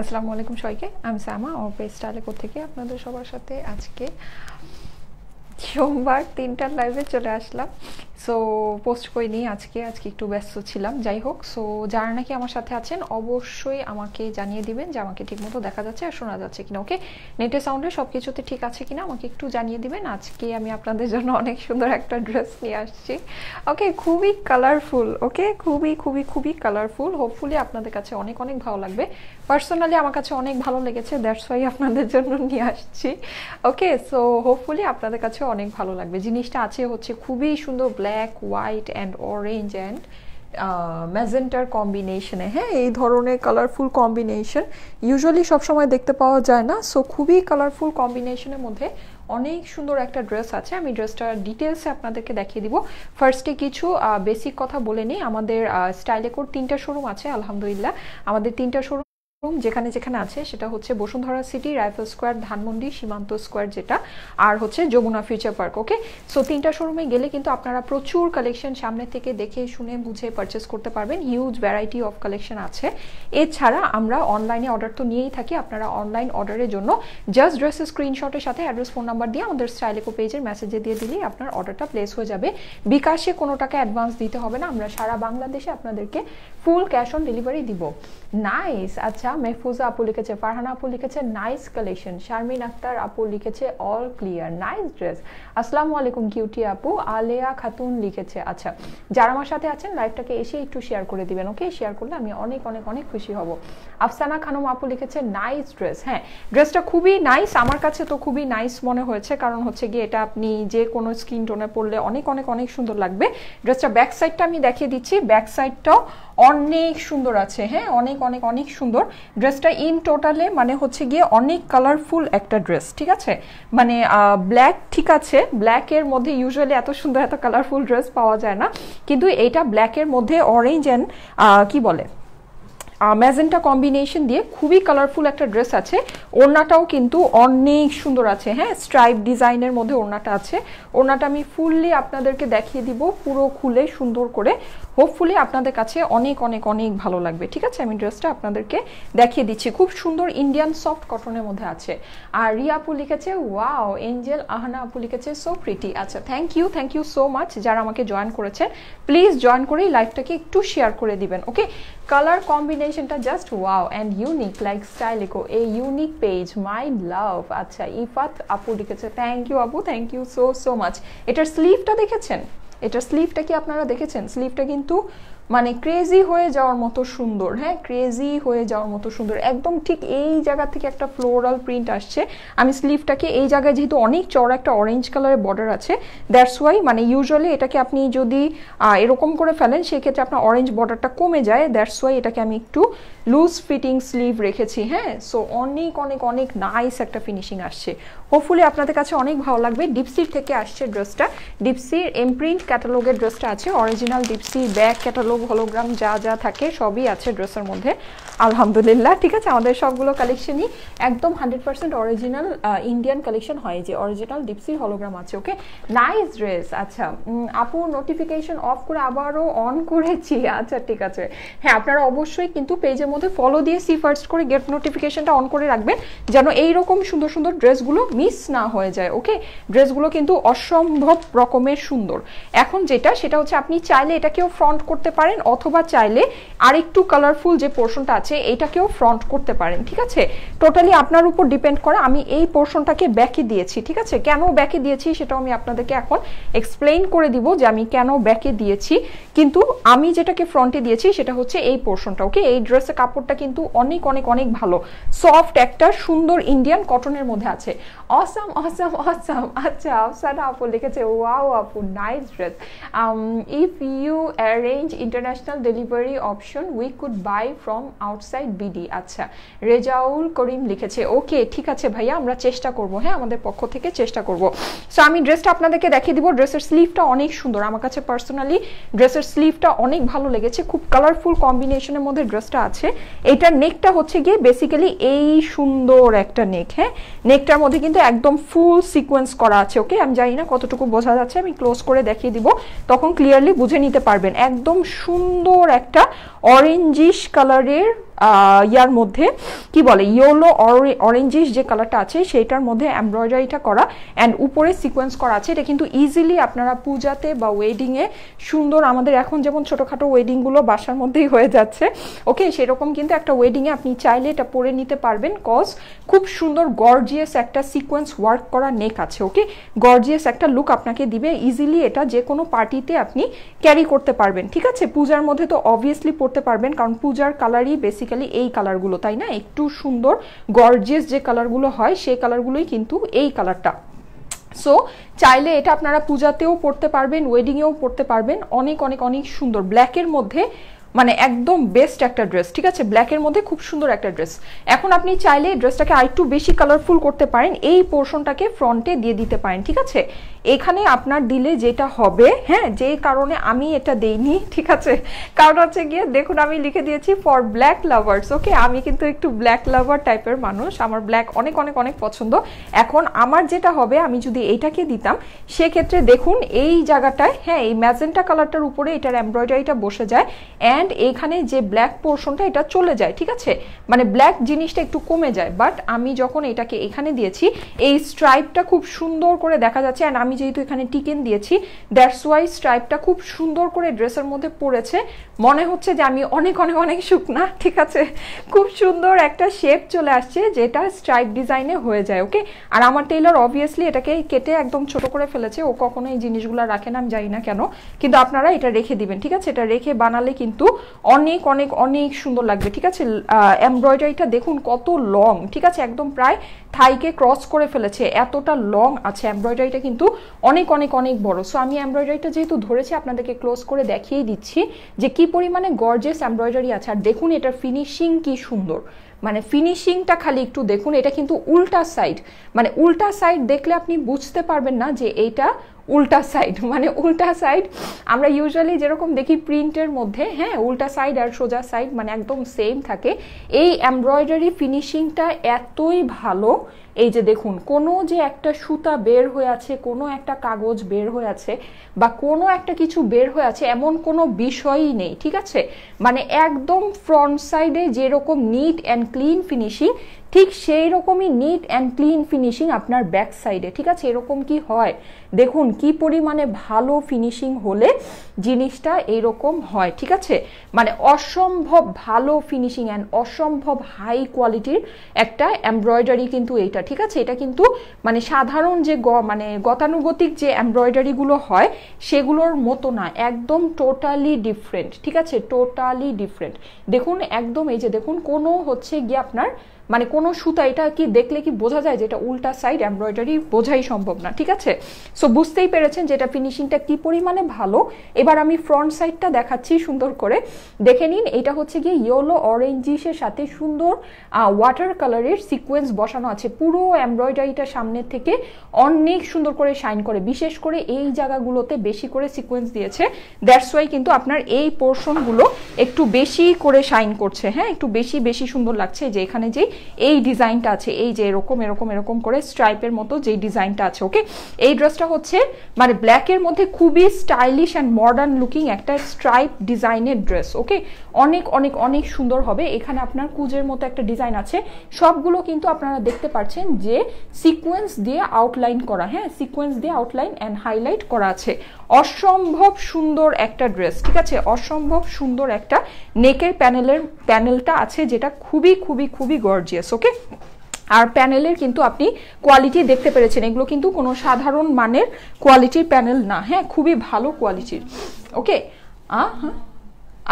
আসসালামু আলাইকুম সবাইকে, আমি সামা পেজ স্টাইলেকো থেকে আপনাদের সবার সাথে আজকে সোমবার 3টার লাইভে চলে আসলাম। সো পোস্ট করিনি আজকে একটু ব্যস্ত ছিলাম। যাই হোক, সো যারা নাকি আমার সাথে আছেন অবশ্যই আমাকে জানিয়ে দিবেন যে আমাকে ঠিকমতো দেখা যাচ্ছে আর শোনা যাচ্ছে কিনা। ওকে, নেটের সাউন্ডে সব কিছুতে ঠিক আছে কিনা আমাকে একটু জানিয়ে দিবেন। আজকে আমি আপনাদের জন্য অনেক সুন্দর একটা ড্রেস নিয়ে আসছি। ওকে, খুবই কালারফুল। ওকে, খুবই খুবই খুবই কালারফুল। হোপফুলি আপনাদের কাছে অনেক অনেক ভালো লাগবে। পার্সোনালি আমার কাছে অনেক ভালো লেগেছে, দ্যাটস ওয়াই আপনাদের জন্য নিয়ে আসছি। ওকে, সো হোপফুলি আপনাদের কাছে অনেক ভালো লাগবে। জিনিসটা আছে হচ্ছে খুবই সুন্দর, black, white and orange and ম্যাজেন্টার কম্বিনেশনে। হ্যাঁ, এই ধরনের কালারফুল কম্বিনেশন ইউজুয়ালি সবসময় দেখতে পাওয়া যায় না। সো খুবই কালারফুল কম্বিনেশনের মধ্যে অনেক সুন্দর একটা ড্রেস আছে। আমি ড্রেসটার ডিটেলসে আপনাদেরকে দেখিয়ে দিব। ফার্স্টে কিছু বেসিক কথা বলে নিই। আমাদের স্টাইলেকোর 3টা শোরুম আছে আলহামদুলিল্লাহ। আমাদের 3টা শোরুম যেখানে যেখানে আছে সেটা হচ্ছে Bashundhara city, rifle square, Dhanmondi, সীমান্ত স্কোয়ার যেটা, আর হচ্ছে যমুনা ফিউচার পার্ক। ওকে, সো 3টা শোরুমে গেলে কিন্তু আপনারা প্রচুর কালেকশন সামনে থেকে দেখে শুনে বুঝে পারচেস করতে পারবেন। হিউজ ভ্যারাইটি অফ কালেকশন আছে। এছাড়া আমরা অনলাইনে অর্ডার তো নিয়েই থাকি। আপনারা অনলাইন অর্ডারের জন্য জাস্ট ড্রেসের স্ক্রিনশটের সাথে অ্যাড্রেস, ফোন নাম্বার দিয়ে আমাদের স্টাইলেকো পেজের মেসেজে দিয়ে দিলেই আপনার অর্ডারটা প্লেস হয়ে যাবে। বিকাশে কোনো টাকা অ্যাডভান্স দিতে হবে না। আমরা সারা বাংলাদেশে আপনাদেরকে ফুল ক্যাশ অন ডেলিভারি দিব। নাইস। আচ্ছা, মেহফুজা আপু লিখেছে, ফারহানা আপু লিখেছে নাইস কালেকশন, শারমিন আক্তার আপু লিখেছে অল ক্লিয়ার, নাইস ড্রেস। আসসালামু আলাইকুম কিউটি আপু, আলেয়া খাতুন লিখেছে। আচ্ছা, যারা আমার সাথে আছেন লাইভটাকে এসে একটু শেয়ার করে দিবেন। ওকে, শেয়ার করলে আমি অনেক অনেক অনেক খুশি হব। আফসানা খানম আপু লিখেছে নাইস ড্রেস। হ্যাঁ, ড্রেসটা খুবই নাইস, আমার কাছে তো খুবই নাইস মনে হয়েছে। কারণ হচ্ছে গিয়ে এটা আপনি যে কোনো স্কিন টোনে পরলে অনেক অনেক অনেক সুন্দর লাগবে। ড্রেসটা ব্যাক সাইডটা আমি দেখিয়ে দিচ্ছি। ব্যাক সাইডটাও অনেক সুন্দর আছে। হ্যাঁ, অনেক অনেক অনেক সুন্দর ড্রেসটা। ইন টোটালে মানে হচ্ছে গিয়ে অনেক কালারফুল একটা ড্রেস। ঠিক আছে, মানে ব্ল্যাক, ঠিক আছে, ব্ল্যাকের মধ্যে ইউজুয়ালি এত সুন্দর এত কালারফুল ড্রেস পাওয়া যায় না, কিন্তু এইটা ব্ল্যাকের মধ্যে অরেঞ্জ অ্যান্ড কি বলে ম্যাজেন্টা কম্বিনেশন দিয়ে খুবই কালারফুল একটা ড্রেস আছে। ওড়নাটাও কিন্তু অনেক সুন্দর আছে। হ্যাঁ, স্ট্রাইপ ডিজাইনের মধ্যে ওড়নাটা আছে। ওড়নাটা আমি ফুললি আপনাদেরকে দেখিয়ে দিব পুরো খুলে সুন্দর করে। হোপফুলি আপনাদের কাছে অনেক অনেক অনেক ভালো লাগবে। ঠিক আছে, আমি ড্রেসটা আপনাদেরকে দেখিয়ে দিচ্ছি। খুব সুন্দর ইন্ডিয়ান সফট কটনের মধ্যে আছে। আর রিয়া আপু লিখেছে ওয়াও, এঞ্জেল আহানা আপু লিখেছে সো প্রিটি। আচ্ছা, থ্যাংক ইউ সো মাচ যারা আমাকে জয়েন করেছেন। প্লিজ জয়েন করে লাইভটাকে একটু শেয়ার করে দিবেন। ওকে, কালার কম্বিনেশনটা just wow and unique like স্টাইলেকো, a unique page, my love. আচ্ছা, ইফাত আপু লিখেছে থ্যাংক ইউ আপু, thank you so so much. এটার স্লিভটা দেখেছেন? এটার স্লিভটা কি আপনারা দেখেছেন? স্লিভটা কিন্তু মানে ক্রেজি হয়ে যাওয়ার মতো সুন্দর। হ্যাঁ, ক্রেজি হয়ে যাওয়ার মতো সুন্দর। একদম ঠিক এই জায়গা থেকে একটা ফ্লোরাল প্রিন্ট আসছে। আমি স্লিভটাকে এই জায়গায় যেহেতু অনেক চড়া একটা অরেঞ্জ কালারের বর্ডার আছে, দ্যাটস ওয়াই মানে ইউজুয়ালি এটাকে আপনি যদি এরকম করে ফেলেন সেক্ষেত্রে আপনার অরেঞ্জ বর্ডারটা কমে যায়। দ্যাটস ওয়াই এটাকে আমি একটু লুজ ফিটিং স্লিভ রেখেছি। হ্যাঁ, সো অনেক অনেক অনেক নাইস একটা ফিনিশিং আসছে। হোপফুলি আপনাদের কাছে অনেক ভালো লাগবে। ডিপসির থেকে আসছে ড্রেসটা। ডিপসির এমপ্রিন্ট ক্যাটালগের ড্রেসটা আছে। Original deep sea back catalogue, hologram যা যা থাকে সবই আছে ড্রেসের মধ্যে আলহামদুলিল্লাহ। ঠিক আছে, আমাদের সবগুলো কালেকশনই একদম 100% অরিজিনাল ইন্ডিয়ান কালেকশন হয়, যে অরিজিনাল ডিপসির হলোগ্রাম আছে। ওকে, নাইস ড্রেস। আচ্ছা আপু, নোটিফিকেশন অফ করে আবারও অন করেছি। আচ্ছা ঠিক আছে। হ্যাঁ, আপনারা অবশ্যই কিন্তু পেজের মধ্যে ফলো দিয়ে সি ফার্স্ট করে গেট নোটিফিকেশনটা অন করে রাখবেন, যেন এইরকম সুন্দর সুন্দর ড্রেসগুলো মিস না হয়ে যায়। ওকে, ড্রেসগুলো কিন্তু অসম্ভব রকমের সুন্দর। এখন যেটা সেটা হচ্ছে আপনি চাইলে এটাকেও ফ্রন্ট করতে পারেন, অথবা চাইলে আরেকটু কালারফুল যে পোর্শনটা আছে এটাকেও ফ্রন্ট করতে পারেন। ঠিক আছে, টোটালি আপনার উপর ডিপেন্ড করে। আমি এই পোর্শনটাকে ব্যাকে দিয়েছি। ঠিক আছে, কেন ব্যাকে দিয়েছি সেটাও আমি আপনাদেরকে এখন এক্সপ্লেইন করে দিব যে আমি কেন ব্যাকে দিয়েছি। কিন্তু আমি যেটাকে ফ্রন্টে দিয়েছি সেটা হচ্ছে এই পোর্শনটা। ওকে, এই ড্রেসের কাপড়টা কিন্তু অনেক অনেক অনেক ভালো, সফট একটা সুন্দর ইন্ডিয়ান কটনের মধ্যে আছে। Awesome awesome awesome. আচ্ছা, আফসানা আপু লিখেছে ওয়াও আপু, nice dress. If you arrange international delivery option we could buy from outside BD. আচ্ছা, রেজাউল করিম লিখেছে ওকে, ঠিক আছে ভাইয়া, আমরা চেষ্টা করব। হ্যাঁ, আমাদের পক্ষ থেকে চেষ্টা করব। সো আমি ড্রেসটা আপনাদেরকে দেখিয়ে দিব। ড্রেসের স্লিভটা অনেক সুন্দর, আমার কাছে পার্সোনালি ড্রেসের স্লিভটা অনেক ভালো লেগেছে। খুব কালারফুল কম্বিনেশনের মধ্যে ড্রেসটা আছে। এইটার নেকটা হচ্ছে গিয়ে বেসিক্যালি এই সুন্দর একটা নেক। হ্যাঁ, নেকটার মধ্যে কিন্তু একদম ফুল সিকোয়েন্স করা আছে। ওকে, আমি জানি না কতটুকু বোঝা যাচ্ছে, আমি ক্লোজ করে দেখিয়ে দিব, তখন ক্লিয়ারলি বুঝে নিতে পারবেন। একদম সুন্দর একটা অরেঞ্জিশ কালারের ইয়ার মধ্যে কি বলে ইয়েলো অরেঞ্জিশ যে কালারটা আছে সেইটার মধ্যে এমব্রয়ডারিটা করা অ্যান্ড উপরে সিকোয়েন্স করা আছে। এটা কিন্তু ইজিলি আপনারা পূজাতে বা ওয়েডিংয়ে সুন্দর, আমাদের এখন যেমন ছোটোখাটো ওয়েডিংগুলো বাসার মধ্যেই হয়ে যাচ্ছে, ওকে, সেরকম কিন্তু একটা ওয়েডিংয়ে আপনি চাইলে এটা পরে নিতে পারবেন। কজ খুব সুন্দর গর্জিয়াস একটা সিকোয়েন্স ওয়ার্ক করা নেক আছে, ওকে, গর্জিয়াস একটা লুক আপনাকে দিবে। ইজিলি এটা যে কোনো পার্টিতে আপনি ক্যারি করতে পারবেন, ঠিক আছে। পূজার মধ্যে তো অবভিয়াসলি পরতে পারবেন, কারণ পূজার কালারই বেসিক্যালি এই কালারগুলো, তাই না, একটু সুন্দর গর্জিয়াস যে কালারগুলো হয় সেই কালারগুলোই কিন্তু এই কালারটা। সো চাইলে এটা আপনারা পূজাতেও পরতে পারবেন, ওয়েডিংয়েও পরতে পারবেন। অনেক অনেক অনেক সুন্দর, ব্ল্যাকের মধ্যে মানে একদম বেস্ট একটা ড্রেস, ঠিক আছে, ব্ল্যাকের মধ্যে খুব সুন্দর একটা ড্রেস। এখন আপনি চাইলে ড্রেসটাকে আরেকটু বেশি কালারফুল করতে পারেন, এই পোর্শনটাকে ফ্রন্টে দিয়ে দিতে পারেন, ঠিক আছে। এখানে আপনার দিলে যেটা হবে, হ্যাঁ, যে কারণে আমি এটা দেইনি, ঠিক আছে, কারণ হচ্ছে গিয়ে দেখুন আমি লিখে দিয়েছি ফর ব্ল্যাক লাভার্স, ওকে। আমি কিন্তু একটু ব্ল্যাক লাভার টাইপের মানুষ, আমার ব্ল্যাক অনেক অনেক অনেক পছন্দ। এখন আমার যেটা হবে, আমি যদি এইটাকে দিতাম সেক্ষেত্রে দেখুন এই জায়গাটায়, হ্যাঁ, এই ম্যাজেন্টা কালারটার উপরে এটার এমব্রয়ডারিটা বসে যায় অ্যান্ড এইখানে যে ব্ল্যাক পোর্শনটা এটা চলে যায়, ঠিক আছে, মানে ব্ল্যাক জিনিসটা একটু কমে যায়। বাট আমি যখন এটাকে এখানে দিয়েছি এই স্ট্রাইপটা খুব সুন্দর করে দেখা যাচ্ছে, অ্যান্ড আমি যেহেতু এখানে টিকেন দিয়েছি দ্যাটস ওয়াই স্ট্রাইপটা খুব সুন্দর করে ড্রেসের মধ্যে পড়েছে। মনে হচ্ছে যে আমি অনেক অনেক অনেক শুকনা, ঠিক আছে, খুব সুন্দর একটা শেপ চলে আসছে যেটা স্ট্রাইপ ডিজাইনে হয়ে যায়, ওকে। আর আমার টেইলর অবভিয়াসলি এটাকে কেটে একদম ছোট করে ফেলেছে, ও কখনো এই জিনিসগুলো রাখে না, আমি জানি না কেন, কিন্তু আপনারা এটা রেখে দিবেন, ঠিক আছে। এটা রেখে বানালে কিন্তু অনেক অনেক অনেক সুন্দর লাগবে, ঠিক আছে। এমব্রয়ডারিটা দেখুন কত লং, ঠিক আছে, একদম প্রায় থাইকে ক্রস করে ফেলেছে, এতটা লং আছে এমব্রয়ডারিটা, কিন্তু অনেক অনেক অনেক বড়। সো আমি এমব্রয়ডারিটা যেহেতু ধরেছি আপনাদেরকে ক্লোজ করে দেখিয়ে দিচ্ছি যে কি পরিমাণে গর্জিয়াস এমব্রয়ডারি আছে। আর দেখুন এটার ফিনিশিং কি সুন্দর, মানে ফিনিশিংটা খালি একটু দেখুন। এটা কিন্তু উল্টা সাইড, মানে উল্টা সাইড দেখলে আপনি বুঝতে পারবেন না যে এইটা উল্টা সাইড, মানে উল্টা সাইড আমরা ইউজুয়ালি যেরকম দেখি প্রিন্টের মধ্যে, হ্যাঁ, উল্টা সাইড আর সোজা সাইড মানে একদম সেম থাকে। এই এমব্রয়ডারি ফিনিশিংটা এতই ভালো, এই যে দেখুন কোনো যে একটা সুতা বের হয়ে আছে, কোনো একটা কাগজ বের হয়ে আছে বা কোনো একটা কিছু বের হয়ে আছে এমন কোনো বিষয়ই নেই, ঠিক আছে। মানে একদম ফ্রন্ট সাইডে যেরকম নিট অ্যান্ড ক্লিন ফিনিশিং, ঠিক সেই রকমই নিট অ্যান্ড ক্লিন ফিনিশিং আপনার ব্যাক সাইডে, ঠিক আছে। এরকম কি হয় দেখুন কি পরিমাণে ভালো ফিনিশিং হলে জিনিসটা এইরকম হয়, ঠিক আছে। মানে অসম্ভব ভালো ফিনিশিং অ্যান্ড অসম্ভব হাই কোয়ালিটির একটা এমব্রয়ডারি কিন্তু এইটা, ঠিক আছে। এটা কিন্তু মানে সাধারণ যে মানে গতানুগতিক যে এমব্রয়ডারিগুলো হয় সেগুলোর মতো না, একদম টোটালি ডিফারেন্ট, ঠিক আছে, টোটালি ডিফারেন্ট। দেখুন একদম এই যে দেখুন কোনো হচ্ছে গিয়ে আপনার মানে কোনো সুতা, এটা কি দেখলে কি বোঝা যায় যে এটা উল্টা সাইড এমব্রয়ডারি, বোঝাই সম্ভব না, ঠিক আছে। সো বুঝতেই পেরেছেন যে এটা ফিনিশিংটা কি পরিমাণে ভালো। এবার আমি ফ্রন্ট সাইডটা দেখাচ্ছি সুন্দর করে, দেখে নিন। এটা হচ্ছে গিয়ে ইয়েলো অরেঞ্জিসের সাথে সুন্দর ওয়াটার কালারের সিকোয়েন্স বসানো আছে, পুরো এমব্রয়ডারিটা সামনের থেকে অনেক সুন্দর করে শাইন করে, বিশেষ করে এই জায়গাগুলোতে বেশি করে সিকোয়েন্স দিয়েছে, দ্যাটস ওয়াই কিন্তু আপনার এই পোর্শনগুলো একটু বেশি করে শাইন করছে, হ্যাঁ, একটু বেশি বেশি সুন্দর লাগছে। যে এখানে যে এই ডিজাইনটা আছে, এই যে এরকম এরকম এরকম করে স্ট্রাইপের মতো যে ডিজাইনটা আছে, ওকে। এই ড্রেসটা হচ্ছে মানে ব্ল্যাকের মধ্যে খুবই স্টাইলিশ অ্যান্ড মডার্ন লুকিং একটা স্ট্রাইপ ডিজাইনের ড্রেস, ওকে। অনেক অনেক অনেক সুন্দর হবে। এখানে আপনার কুজের মতো একটা ডিজাইন আছে, সবগুলো কিন্তু আপনারা দেখতে পাচ্ছেন যে সিকোয়েন্স দিয়ে আউটলাইন করা, হ্যাঁ, সিকোয়েন্স দিয়ে আউটলাইন অ্যান্ড হাইলাইট করা আছে। অসম্ভব সুন্দর একটা ড্রেস, ঠিক আছে, অসম্ভব সুন্দর একটা নেকের প্যানেলটা আছে যেটা খুবই খুবই খুবই গর্জিয়াস, ওকে। আর প্যানেলের কিন্তু আপনি কোয়ালিটি দেখতে পেরেছেন, এগুলো কিন্তু কোনো সাধারণ মানের কোয়ালিটির প্যানেল না, হ্যাঁ, খুবই ভালো কোয়ালিটির, ওকে। হ্যাঁ,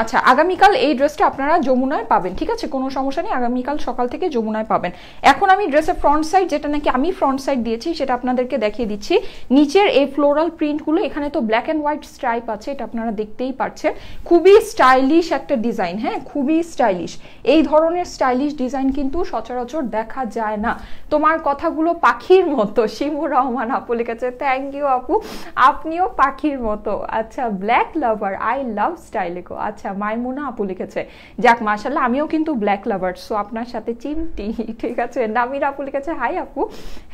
আচ্ছা, আগামীকাল এই ড্রেসটা আপনারা যমুনায় পাবেন, ঠিক আছে, কোনো সমস্যা নেই, আগামীকাল সকাল থেকে যমুনায় পাবেন। এখন আমি ড্রেসের ফ্রন্ট সাইড, যেটা নাকি আমি ফ্রন্ট সাইড দিয়েছি সেটা আপনাদেরকে দেখিয়ে দিচ্ছি। নিচের এই ফ্লোরাল প্রিন্টগুলো, এখানে তো ব্ল্যাক অ্যান্ড হোয়াইট স্ট্রাইপ আছে, এটা আপনারা দেখতেই পাচ্ছেন, খুবই স্টাইলিশ একটা ডিজাইন, হ্যাঁ, খুবই স্টাইলিশ। এই ধরনের স্টাইলিশ ডিজাইন কিন্তু সচরাচর দেখা যায় না। তোমার কথাগুলো পাখির মতো, শিমুর রহমান আপু লিখেছে, থ্যাংক ইউ আপু, আপনিও পাখির মতো। আচ্ছা, ব্ল্যাক লাভার, আই লাভ স্টাইলিকো, আচ্ছা আচ্ছা মাইমুনা আপু লিখেছে, যাক মাশাআল্লাহ, আমিও কিন্তু ব্ল্যাক লাভার, সো আপনার সাথে চিমটি, ঠিক আছে। নামির আপু লিখেছে হাই আপু,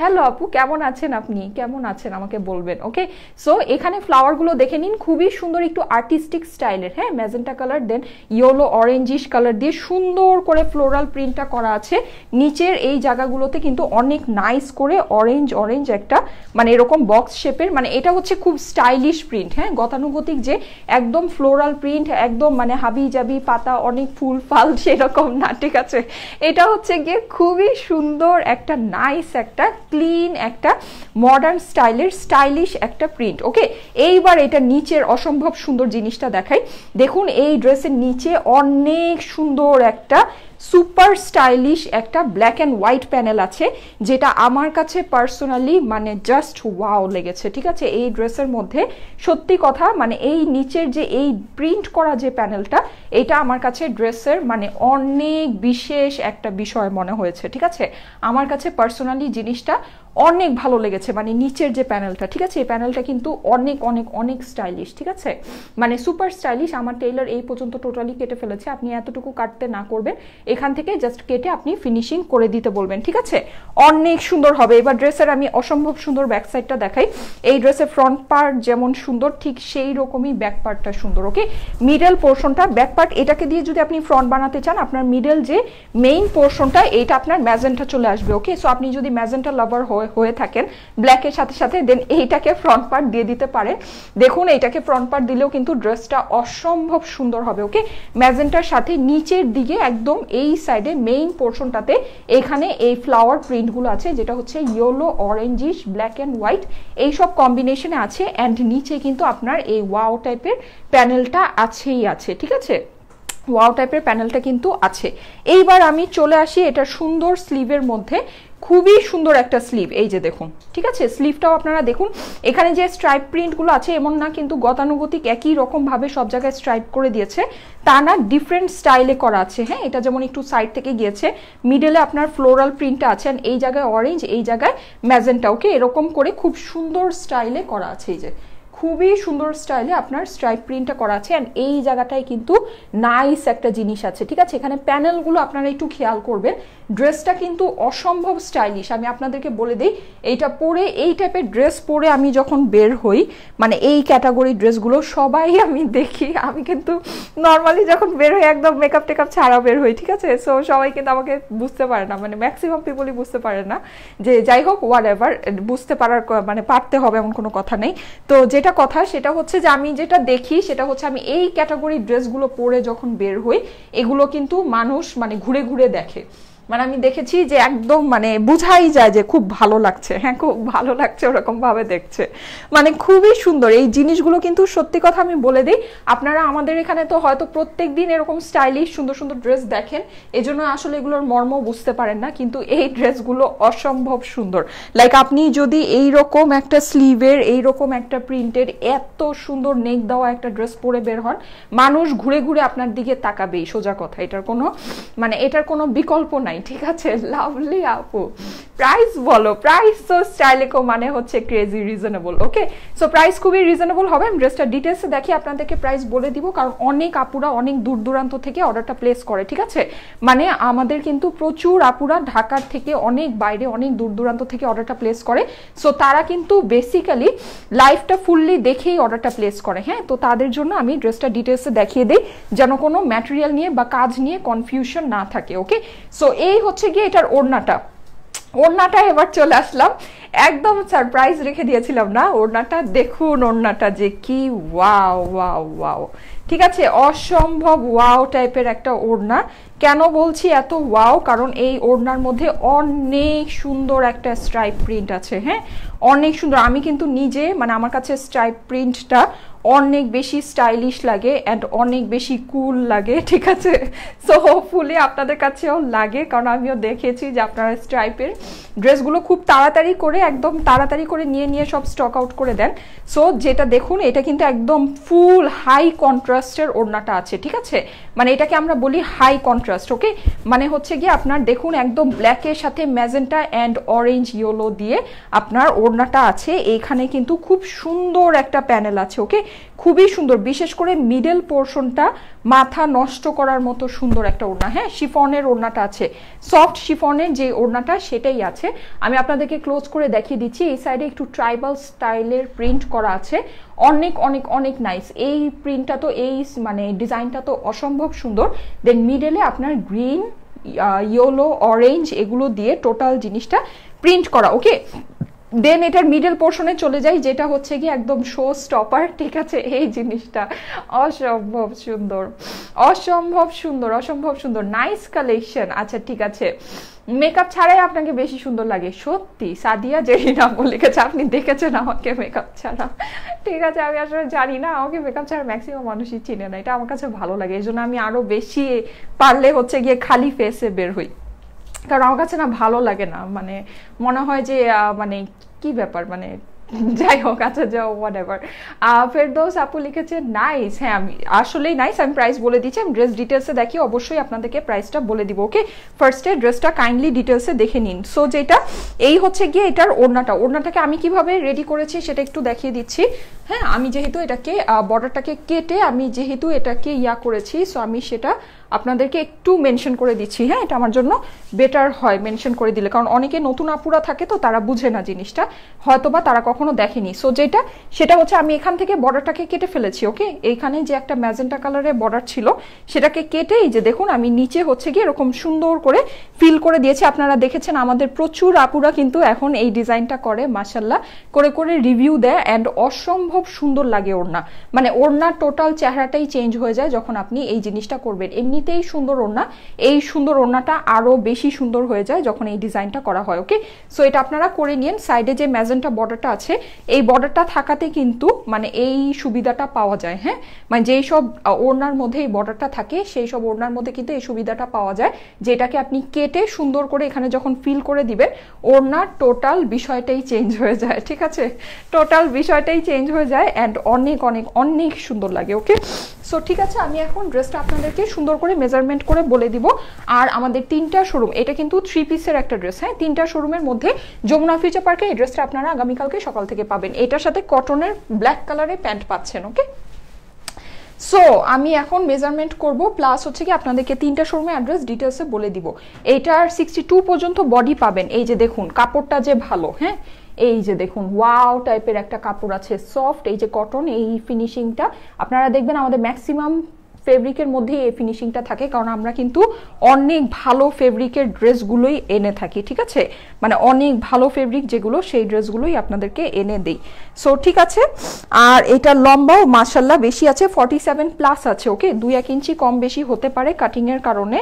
হ্যালো আপু, কেমন আছেন আপনি, কেমন আছেন আমাকে বলবেন, ওকে। সো এখানে ফ্লাওয়ারগুলো দেখে নিন, খুবই সুন্দর, একটু আর্টিস্টিক স্টাইলের, হ্যাঁ, ম্যাজেন্টা কালার, দেন ইয়েলো অরেঞ্জিশ কালার দিয়ে সুন্দর করে ফ্লোরাল প্রিন্টটা করা আছে। নিচের এই জায়গাগুলোতে কিন্তু অনেক নাইস করে অরেঞ্জ অরেঞ্জ একটা মানে এরকম বক্স শেপের, মানে এটা হচ্ছে খুব স্টাইলিশ প্রিন্ট, হ্যাঁ, গতানুগতিক যে একদম ফ্লোরাল প্রিন্ট, একদম মানে হাবি জাবি পাতা অনেক ফুল ফাল সেরকম না, ঠিক আছে। এটা হচ্ছে গিয়ে খুবই সুন্দর একটা নাইস একটা ক্লিন একটা মডার্ন স্টাইলের স্টাইলিশ একটা প্রিন্ট, ওকে। এইবার এটা নিচের অসম্ভব সুন্দর জিনিসটা দেখাই, দেখুন এই ড্রেসের নিচে অনেক সুন্দর একটা সুপার স্টাইলিশ একটা ব্ল্যাক অ্যান্ড হোয়াইট প্যানেল আছে, যেটা আমার কাছে পার্সোনালি মানে জাস্ট ওয়াও লেগেছে, ঠিক আছে। এই ড্রেসের মধ্যে সত্যি কথা মানে এই নিচের যে এই প্রিন্ট করা যে প্যানেলটা, এটা আমার কাছে ড্রেসের মানে অনেক বিশেষ একটা বিষয় মনে হয়েছে, ঠিক আছে। আমার কাছে পার্সোনালি জিনিসটা অনেক ভালো লেগেছে, মানে নিচের যে প্যানেলটা, ঠিক আছে, এই প্যানেলটা কিন্তু অনেক অনেক অনেক স্টাইলিশ, ঠিক আছে, মানে সুপার স্টাইলিশ। আমার টেইলার এই পর্যন্ত টোটালি কেটে ফেলেছে, আপনি এতটুকু কাটতে না করবেন, এখান থেকে জাস্ট কেটে আপনি ফিনিশিং করে দিতে বলবেন, ঠিক আছে, অনেক সুন্দর হবে। এবার ড্রেসের আমি অসম্ভব সুন্দর ব্যাক সাইডটা দেখাই। এই ড্রেসের ফ্রন্ট পার্ট যেমন সুন্দর, ঠিক সেই রকমই ব্যাক পার্টটা সুন্দর, ওকে। মিডল পোর্শনটা ব্যাক পার্ট, এটাকে দিয়ে যদি আপনি ফ্রন্ট বানাতে চান, আপনার মিডল যে মেইন পোর্শনটা এটা আপনার ম্যাজেন্টা চলে আসবে, ওকে। সো আপনি যদি ম্যাজেন্টা লাভার হয়ে থাকেন ব্ল্যাকের সাথে সাথে, দেন এইটাকে ফ্রন্ট পার্ট দিয়ে দিতে পারেন। দেখুন এইটাকে ফ্রন্ট পার্ট দিলেও কিন্তু ড্রেসটা অসম্ভব সুন্দর হবে, ওকে। ম্যাজেন্টার সাথে নিচের দিকে একদম এই সাইডে মেইন পোর্শনটাতে এখানে এই ফ্লাওয়ার প্রিন্টগুলো আছে, যেটা হচ্ছে yellow orangish black and white এইসব কম্বিনেশনে আছে, অ্যান্ড নিচে কিন্তু আপনার এই ওয়াও টাইপের প্যানেলটা আছেই আছে, ঠিক আছে, ওয়াও টাইপের প্যানেলটা কিন্তু আছে। এইবার আমি চলে আসি এটা সুন্দর স্লিভের মধ্যে, খুবই সুন্দর একটা স্লিভ, এই যে দেখুন, ঠিক আছে। স্লিভটাও আপনারা দেখুন, এখানে যে স্ট্রাইপ প্রিন্টগুলো আছে এমন না কিন্তু গতানুগতিক একই রকম ভাবে সব জায়গায় স্ট্রাইপ করে দিয়েছে, তা না, ডিফারেন্ট স্টাইলে করা আছে, হ্যাঁ। এটা যেমন একটু সাইড থেকে গিয়েছে, মিডলে আপনার ফ্লোরাল প্রিন্টটা আছে, এই জায়গায় অরেঞ্জ, এই জায়গায় ম্যাজেন্টা, ওকে, এরকম করে খুব সুন্দর স্টাইলে করা আছে, এই যে খুবই সুন্দর স্টাইলে আপনার স্ট্রাইপ প্রিন্টটা করা আছে, অ্যান্ড এই জায়গাটায় কিন্তু নাইস একটা জিনিস আছে, ঠিক আছে। এখানে প্যানেলগুলো আপনারা একটু খেয়াল করবেন, ড্রেসটা কিন্তু অসম্ভব স্টাইলিশ। আমি আপনাদেরকে বলে দিই, এইটা পরে এই টাইপের ড্রেস পরে আমি যখন বের হই, মানে এই ক্যাটাগরি ড্রেসগুলো সবাই আমি দেখি, আমি কিন্তু নর্মালি যখন বের হই একদম মেকআপ টেকআপ ছাড়া বের হই, ঠিক আছে। সো সবাই কিন্তু আমাকে বুঝতে পারে না, মানে ম্যাক্সিমাম পিপলই বুঝতে পারে না, যে যাই হোক হোয়াট এভার, বুঝতে পারার মানে পারতে হবে এমন কোনো কথা নেই। তো যেটা কথা সেটা হচ্ছে যে আমি যেটা দেখি সেটা হচ্ছে আমি এই ক্যাটাগরি ড্রেসগুলো পরে যখন বের হই, এগুলো কিন্তু মানুষ মানে ঘুরে ঘুরে দেখে, মানে আমি দেখেছি যে একদম মানে বুঝাই যায় যে খুব ভালো লাগছে, হ্যাঁ খুব ভালো লাগছে, ওরকম ভাবে দেখছে, মানে খুবই সুন্দর এই জিনিসগুলো। কিন্তু সত্যি কথা আমি বলে দিই, আপনারা আমাদের এখানে তো হয়তো প্রত্যেক দিন এরকম স্টাইলিশ সুন্দর সুন্দর ড্রেস দেখেন, এজন্য আসলে এগুলোর মর্ম বুঝতে পারেন না, কিন্তু এই ড্রেসগুলো অসম্ভব সুন্দর। লাইক আপনি যদি এইরকম একটা স্লিভের এইরকম একটা প্রিন্টের এত সুন্দর নেক দেওয়া একটা ড্রেস পরে বের হন, মানুষ ঘুরে ঘুরে আপনার দিকে তাকাবেই, সোজা কথা, এটার কোনো বিকল্প নাই, ঠিক আছে। লাভলি আপু, প্রাইস বলো, প্রাইস তো স্টাইলেকো মানে হচ্ছে ক্রেজি রিজনেবল, ওকে। সো প্রাইস খুবই রিজনেবল হবে। আমি ড্রেসটা ডিটেলসে দেখি আপনাদেরকে প্রাইস বলে দিব, কারণ অনেক আপুরা অনেক দূর দূরান্ত থেকে অর্ডারটা প্লেস করে, ঠিক আছে। মানে আমাদের কিন্তু প্রচুর আপুরা ঢাকার থেকে অনেক বাইরে অনেক দূর দূরান্ত থেকে অর্ডারটা প্লেস করে, সো তারা কিন্তু বেসিক্যালি লাইভটা ফুললি দেখেই অর্ডারটা প্লেস করে, হ্যাঁ। তো তাদের জন্য আমি ড্রেসটা ডিটেলসে দেখিয়ে দিই, যেন কোনো ম্যাটেরিয়াল নিয়ে বা কাজ নিয়ে কনফিউশন না থাকে, ওকে। সো এই হচ্ছে গিয়ে এটার ওড়নাটা এবার চলে আসলাম, একদম সারপ্রাইজ রেখে দিয়েছিলাম না ওড়নাটা, দেখুন ওড়নাটা যে কি ওয়াও ওয়াও ওয়াও, ঠিক আছে, অসম্ভব ওয়াও টাইপের একটা ওড়না। কেন বলছি এত ওয়াও, কারণ এই ওড়নার মধ্যে অনেক সুন্দর একটা স্ট্রাইপ প্রিন্ট আছে, হ্যাঁ অনেক সুন্দর। আমি কিন্তু নিজে মানে আমার কাছে স্ট্রাইপ প্রিন্টটা অনেক বেশি স্টাইলিশ লাগে অ্যান্ড অনেক বেশি কুল লাগে, ঠিক আছে। সো হোপফুলি আপনাদের কাছেও লাগে, কারণ আমিও দেখেছি যে আপনারা স্ট্রাইপের ড্রেসগুলো খুব তাড়াতাড়ি করে একদম তাড়াতাড়ি করে নিয়ে সব স্টক আউট করে দেন। সো যেটা দেখুন, এটা কিন্তু একদম ফুল হাই কন্ট্রাস্ট কন্ট্রাস্টের ওড়নাটা আছে, ঠিক আছে, মানে এটাকে আমরা বলি হাই কন্ট্রাস্ট। ওকে, মানে হচ্ছে গিয়ে আপনার দেখুন একদম ব্ল্যাকের সাথে ম্যাজেন্টা অ্যান্ড অরেঞ্জ ইয়েলো দিয়ে আপনার ওড়নাটা আছে। এইখানে কিন্তু খুব সুন্দর একটা প্যানেল আছে। ওকে, খুবই সুন্দর, বিশেষ করে মিডল পোর্শনটা মাথা নষ্ট করার মতো সুন্দর একটা ওড়না। হ্যাঁ, শিফনের ওড়নাটা আছে, সফট শিফনের যে ওড়নাটা সেটাই আছে। আমি আপনাদেরকে ক্লোজ করে দেখিয়ে দিচ্ছি। এই সাইডে একটু ট্রাইবাল স্টাইলের প্রিন্ট করা আছে, অনেক অনেক অনেক নাইস। এই প্রিন্টটা তো, এই মানে ডিজাইনটা তো অসম্ভব সুন্দর। দেন মিডলে আপনার গ্রিন, ইয়েলো, অরেঞ্জ এগুলো দিয়ে টোটাল জিনিসটা প্রিন্ট করা। ওকে, দেন এটার মিডল পোর্শনে চলে যাই, যেটা হচ্ছে কি একদম শো স্টপার, ঠিক আছে। এই জিনিসটা অসম্ভব সুন্দর, অসম্ভব সুন্দর, অসম্ভব সুন্দর, নাইস কালেকশন। আচ্ছা ঠিক আছে, মেকআপ ছাড়াই আপনাকে বেশি সুন্দর লাগে সত্যি। সাদিয়া জেরিনা লিখেছে, আপনি দেখেছেন আমাকে মেকআপ ছাড়া, ঠিক আছে। আমি আসলে জানি না, আমাকে মেকআপ ছাড়া ম্যাক্সিমাম মানুষই চিনে না, এটা আমার কাছে ভালো লাগে। এই জন্য আমি আরো বেশি পারলে হচ্ছে গিয়ে খালি ফেসে বের হই, কারণ আমার কাছে না ভালো লাগে না, মানে মনে হয় যে মানে কি ব্যাপার, মানে যাই হোক। আচ্ছা যাও, হোয়াট এভার। ফেরদৌস আপু লিখেছে নাইস। হ্যাঁ, আমি আসলেই নাইস। আমি প্রাইস বলে দিচ্ছি, আমি ড্রেস ডিটেলসে দেখি, অবশ্যই আপনাদেরকে প্রাইসটা বলে দিব। ওকে, ফার্স্টে ড্রেসটা কাইন্ডলি ডিটেলসে দেখে নিন। সো যেটা এই হচ্ছে গিয়ে এটার ওড়নাটাকে আমি কিভাবে রেডি করেছি সেটা একটু দেখিয়ে দিচ্ছি। হ্যাঁ, আমি যেহেতু এটাকে বর্ডারটাকে কেটে আমি যেহেতু এটাকে করেছি, সো আমি সেটা আপনাদেরকে একটু মেনশন করে দিচ্ছি। হ্যাঁ, এটা আমার জন্য বেটার হয় মেনশন করে দিলে, কারণ অনেকে নতুন আপুরা থাকে তো তারা বুঝে না জিনিসটা, হয়তোবা তারা কখনো দেখেনি। সো সেটা হচ্ছে আমি এখান থেকে বর্ডারটাকে কেটে ফেলেছি। ওকে, এইখানে যে একটা ম্যাজেন্টা কালারের বর্ডার ছিল সেটাকে কেটে এই যে দেখুন আমি নিচে হচ্ছে গিয়ে এরকম সুন্দর করে ফিল করে দিয়েছি। আপনারা দেখেছেন আমাদের প্রচুর আপুরা কিন্তু এখন এই ডিজাইনটা করে, মাশাল্লাহ করে করে রিভিউ দেয়, অ্যান্ড অসম্ভব সুন্দর লাগে ওড়না, মানে ওড়নার টোটাল চেহারাটাই চেঞ্জ হয়ে যায় যখন আপনি এই জিনিসটা করবেন। এমনিতেই সুন্দর ওড়না, এই সুন্দর ওড়নাটা আরো বেশি সুন্দর হয়ে যায় যখন এই ডিজাইনটা করা হয়। ওকে, সো এটা আপনারা করে নিন। সাইডে যে ম্যাজেন্টা বর্ডারটা আছে, এই বর্ডারটা থাকাতে কিন্তু মানে এই সুবিধাটা পাওয়া যায়। হ্যাঁ, মানে যেই সব ওড়নার মধ্যে এই বর্ডারটা থাকে সেই সব ওড়নার মধ্যে কিন্তু এই সুবিধাটা পাওয়া যায়, যেটাকে আপনি কেটে সুন্দর করে এখানে যখন ফিল করে দিবেন, ওড়নার টোটাল বিষয়টাই চেঞ্জ হয়ে যায়, ঠিক আছে, টোটাল বিষয়টাই চেঞ্জ হয়ে যায়, অ্যান্ড অনেক অনেক অনেক সুন্দর লাগে। ওকে, সো ঠিক আছে, আমি এখন ড্রেসটা আপনাদেরকে সুন্দর করে মেজারমেন্ট করে বলে দিব। আর আমাদের 3টা শোরুম, এটা কিন্তু 3 পিসের একটা ড্রেস। হ্যাঁ, 3টা শোরুমের মধ্যে যমুনা ফিউচার পার্কে এই ড্রেসটা আপনারা আগামীকালকে সকাল থেকে পাবেন। এটার সাথে কটনের ব্ল্যাক কালারের প্যান্ট পাচ্ছেন। ওকে, সো আমি এখন মেজারমেন্ট করব, প্লাস হচ্ছে কি আপনাদেরকে 3টা শোরুমের অ্যাড্রেস ডিটেলসে বলে দিব। এইটার 62 পর্যন্ত বডি পাবেন। এই যে দেখুন কাপড়টা যে ভালো, হ্যাঁ এই যে দেখুন ওয়াও টাইপের একটা কাপড় আছে, সফট, এই যে কটন, এই ফিনিশিংটা আপনারা দেখবেন আমাদের ম্যাক্সিমাম ফেব্রিকের মধ্যে এই ফিনিশিংটা থাকে, কারণ আমরা কিন্তু অনেক ভালো ফেব্রিকের ড্রেসগুলোই এনে থাকি, ঠিক আছে, মানে অনেক ভালো ফেব্রিক যেগুলো সেই ড্রেসগুলোই আপনাদেরকে এনে দেই। সো ঠিক আছে, আর এটা লম্বাও মাশাল্লাহ বেশি আছে, 47 প্লাস আছে। ওকে, 2-1 ইঞ্চি কম বেশি হতে পারে কাটিং এর কারণে।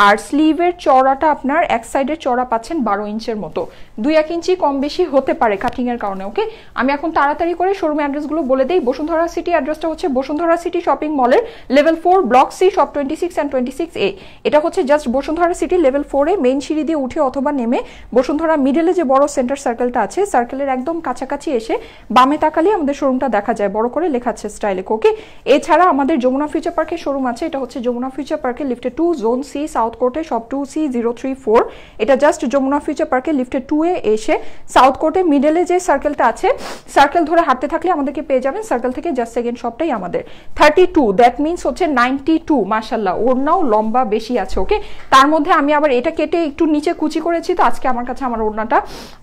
আর স্লিভের চওড়াটা আপনার এক সাইডের চওড়া পাচ্ছেন 12 ইঞ্চের মতো, 2-1 ইঞ্চি কম বেশি হতে পারে কাটিং এর কারণে। ওকে, আমি এখন তাড়াতাড়ি করে শোরুম অ্যাড্রেসগুলো বলে দেই। বসুন্ধরা সিটি অ্যাড্রেসটা হচ্ছে বসুন্ধরা সিটি শপিং মলের level 4 block C shop 26 and 26A। এটা হচ্ছে জাস্ট বসুন্ধরা সিটি লেভেল 4-এ মেইন সিঁড়ি দিয়ে উঠে অথবা নেমে বসুন্ধরা মিডলে যে বড় সেন্টার সার্কেলটা আছে, সার্কেলের একদম কাছাকাছি এসে বামে তাকালে আমাদের শোরুমটা দেখা যায়, বড় করে লেখা আছে স্টাইলে। ওকে, এছাড়া আমাদের যমুনা ফিউচার পার্কের শোরুম আছে, এটা হচ্ছে যমুনা ফিউচার পার্কের লিফটে 2 জোন সি সাউথ কোর্টে শপ 2C034। এটা জাস্ট যমুনা ফিউচার পার্কের লিফটে 2-এ এসে সাউথ কোর্টে মিডলে যে সার্কেলটা আছে, সার্কেল ধরে হাঁটতে থাকলে আমাদেরকে পেয়ে যাবেন। সার্কেল থেকে জাস্ট সেকেন্ড শপটাই আমাদের। 32 দ্যাট মিনস হচ্ছে 92, মাশাল্লাহ ওড়নাও লম্বা বেশি আছে। ওকে, তার মধ্যে আমি আবার এটা কেটে একটু নিচে কুচি করেছি, তো আজকে আমার কাছে আমার ওড়নাটা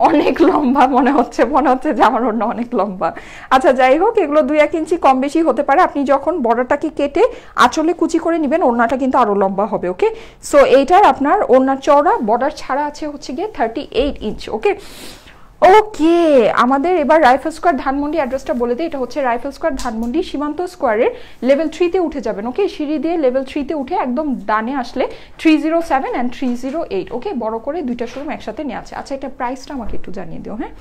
অনেক লম্বা মনে হচ্ছে যে আমার ওড়না অনেক লম্বা। আচ্ছা যাই হোক, এগুলো 2-1 ইঞ্চি কম বেশি হতে পারে। আপনি যখন বর্ডারটাকে কেটে আঁচলে কুচি করে নেবেন, ওড়নাটা কিন্তু আরো লম্বা হবে। ওকে, সো এইটার আপনার ওড়নার চওড়া বর্ডার ছাড়া আছে হচ্ছে গিয়ে 38 ইঞ্চ। ওকে, ওকে, আমাদের এবার রাইফেল স্কোয়ার ধানমন্ডি অ্যাড্রেসটা বলে দিই। এটা হচ্ছে রাইফেল স্কোয়ার ধানমন্ডি সীমান্ত স্কোয়ারের লেভেল 3-তে উঠে যাবেন। ওকে, সিঁড়ি দিয়ে লেভেল 3-তে উঠে একদম ডানে আসলে 307 and 308। ওকে, বড় করে 2টা শোরুম একসাথে নেওয়া আছে। আচ্ছা, এটা প্রাইসটা আমাকে একটু জানিয়ে দিও। হ্যাঁ,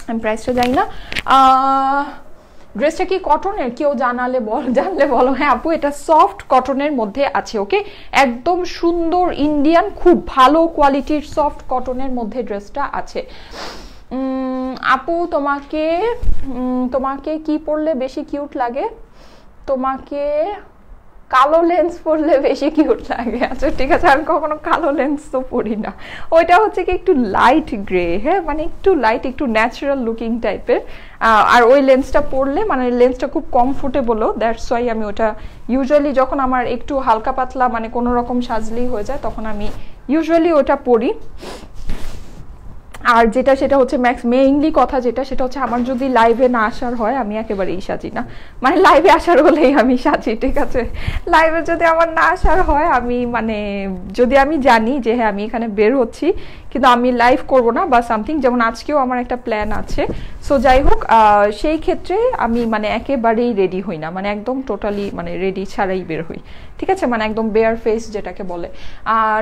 আমি প্রাইসটা জানি না। ড্রেসটা কি কটনের? কেউ জানলে বলো। হ্যাঁ আপু, এটা সফট কটনের মধ্যে আছে। ওকে, একদম সুন্দর ইন্ডিয়ান খুব ভালো কোয়ালিটির সফট কটনের মধ্যে ড্রেসটা আছে। আপু তোমাকে কি পরলে বেশি কিউট লাগে? তোমাকে কালো লেন্স পরলে বেশি কিউট লাগে। আচ্ছা ঠিক আছে, আমি কখনো কালো লেন্স তো পরি না, ওইটা হচ্ছে কি একটু লাইট গ্রে, হ্যাঁ মানে একটু লাইট, একটু ন্যাচারাল লুকিং টাইপের। আর ওই লেন্সটা পরলে মানে লেন্সটা খুব কমফোর্টেবলও, দ্যাটস ওয়াই আমি ওটা ইউজুয়ালি যখন আমার একটু হালকা পাতলা মানে কোনো রকম সাজলেই হয়ে যায় তখন আমি ইউজুয়ালি ওটা পরি। আর যেটা সেটা হচ্ছে মেইনলি কথা যেটা সেটা হচ্ছে আমার যদি লাইভে না আসার হয় আমি একেবারেই সাজি না, মানে লাইভে আসার হলেই আমি সাজি, ঠিক আছে। লাইভে যদি আমার না আসার হয় আমি মানে যদি আমি জানি যে হ্যাঁ আমি এখানে বের হচ্ছি কিন্তু আমি লাইভ করব না বা সামথিং, যেমন আজকেও আমার একটা প্ল্যান আছে, সো যাই হোক সেই ক্ষেত্রে আমি মানে একেবারেই রেডি হই না, মানে একদম টোটালি মানে রেডি ছাড়াই বের হই, ঠিক আছে, মানে একদম বেয়ার ফেস যেটাকে বলে।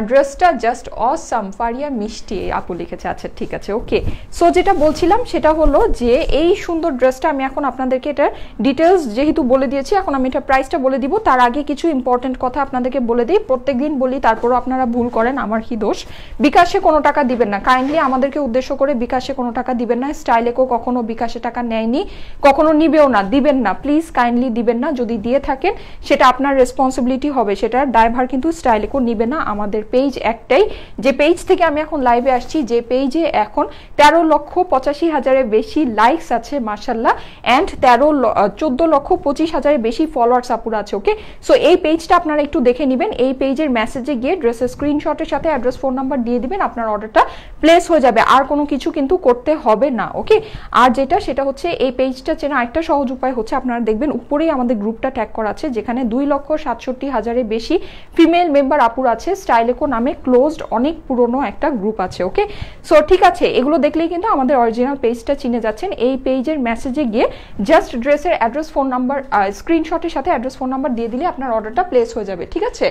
ড্রেসটা জাস্ট অসাম, ফারিয়া মিষ্টি আপু লিখেছে, আচ্ছা ঠিক আছে ওকে। সো যেটা বলছিলাম সেটা হলো যে এই সুন্দর ড্রেসটা আমি এখন আপনাদেরকে এটার ডিটেলস যেহেতু বলে দিয়েছি, এখন আমি এটা প্রাইসটা বলে দিব। তার আগে কিছু ইম্পর্টেন্ট কথা আপনাদেরকে বলে দিই, প্রত্যেকদিন বলি তারপরও আপনারা ভুল করেন, আমার কি দোষ। বিকাশে কোনো টাকা দিবেন না, কাইন্ডলি আমাদেরকে উদ্দেশ্য করে বিকাশে কোনো টাকা দিবেন না। স্টাইলেকেও কখনো বিকাশে টাকা নেয়নি, কখনো নিবেও না, দিবেন না প্লিজ, কাইন্ডলি দিবেন না। যদি দিয়ে থাকেন সেটা আপনার রেসপন্সিবিলিটি হবে, সেটার দায়ভার কিন্তু স্টাইলেকেও নিবে না। আমাদের পেজ একটাই, যে পেজ থেকে আমি এখন লাইভে আসছি, যে পেজে এখন 13,85,000-এর বেশি লাইকস আছে মাশাআল্লাহ, অ্যান্ড 14,25,000-এর বেশি ফলোয়ার্স আপুরা আছে, ওকে। সো এই পেজটা আপনারা একটু দেখে নেবেন, এই পেজের মেসেজে গিয়ে ড্রেসের স্ক্রিনশটের সাথে অ্যাড্রেস ফোন নাম্বার দিয়ে দিবেন, আপনার অর্ডারটা প্লেস হয়ে যাবে, আর কোনো কিছু কিন্তু করতে হবে না, ওকে। আর যেটা সেটা হচ্ছে এই পেজটা চেনা আরেকটা সহজ উপায় হচ্ছে আপনারা দেখবেন উপরেই আমাদের গ্রুপটা ট্যাগ করা আছে, যেখানে 2,67,000-এর বেশি ফিমেল মেম্বার আপুর আছে। স্টাইলেকো নামে ক্লোজড অনেক পুরনো একটা গ্রুপ আছে, ওকে। সো ঠিক আছে, এগুলো দেখলেই কিন্তু আমাদের অরিজিনাল পেজটা চিনে যাচ্ছেন। এই পেজের মেসেজে গিয়ে জাস্ট ড্রেসের অ্যাড্রেস ফোন নাম্বার স্ক্রিনশটের সাথে অ্যাড্রেস ফোন নাম্বার দিয়ে দিলে আপনার অর্ডারটা প্লেস হয়ে যাবে, ঠিক আছে।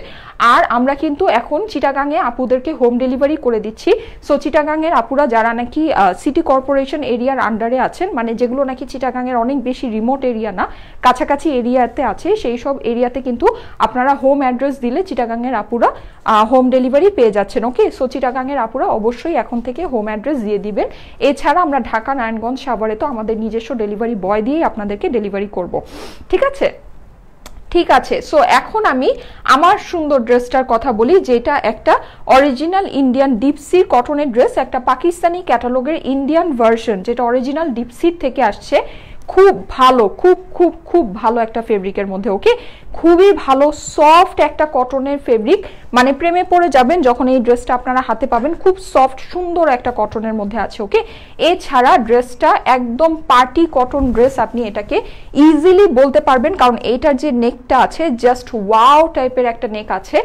আর আমরা কিন্তু এখন চিটাগাংয়ে আপুদেরকে হোম ডেলিভারি করে দিচ্ছি। সো চিটাগাংয়ের আপুরা যারা নাকি সিটি কর্পোরেশন এরিয়ার আন্ডারে আছেন, মানে যেগুলো নাকি চিটাগাংয়ের অনেক বেশি রিমোট এরিয়া না, কাছাকাছি এরিয়াতে আছে, সেই সব এরিয়াতে কিন্তু আপনারা হোম অ্যাড্রেস দিলে চিটাগাংয়ের আপুরা হোম ডেলিভারি পেয়ে যাচ্ছেন, ওকে। সো চিটাগাংয়ের আপুরা অবশ্যই এখন থেকে হোম অ্যাড্রেস দিয়ে দিবেন। এছাড়া আমরা ঢাকা, নারায়ণগঞ্জ, সাভারে তো আমাদের নিজস্ব ডেলিভারি বয় দিয়েই আপনাদেরকে ডেলিভারি করব, ঠিক আছে। ঠিক আছে, সো এখন আমি আমার সুন্দর ড্রেসটার কথা বলি, যেটা একটা অরিজিনাল ইন্ডিয়ান ডিপসি কটনের ড্রেস, একটা পাকিস্তানি ক্যাটালগের ইন্ডিয়ান ভার্সন, যেটা অরিজিনাল ডিপসির থেকে আসছে। খুব ভালো, খুব খুব খুব ভালো একটা ফেব্রিকের মধ্যে, ওকে, খুবই ভালো সফট একটা কটনের ফেব্রিক, মানে প্রেমে পড়ে যাবেন যখন এই ড্রেসটা আপনারা হাতে পাবেন। খুব সফট সুন্দর একটা কটনের মধ্যে আছে, ওকে। এছাড়া ড্রেসটা একদম পার্টি কটন ড্রেস, আপনি এটাকে ইজিলি বলতে পারবেন, কারণ এইটার যে নেকটা আছে জাস্ট ওয়াও টাইপের একটা নেক আছে,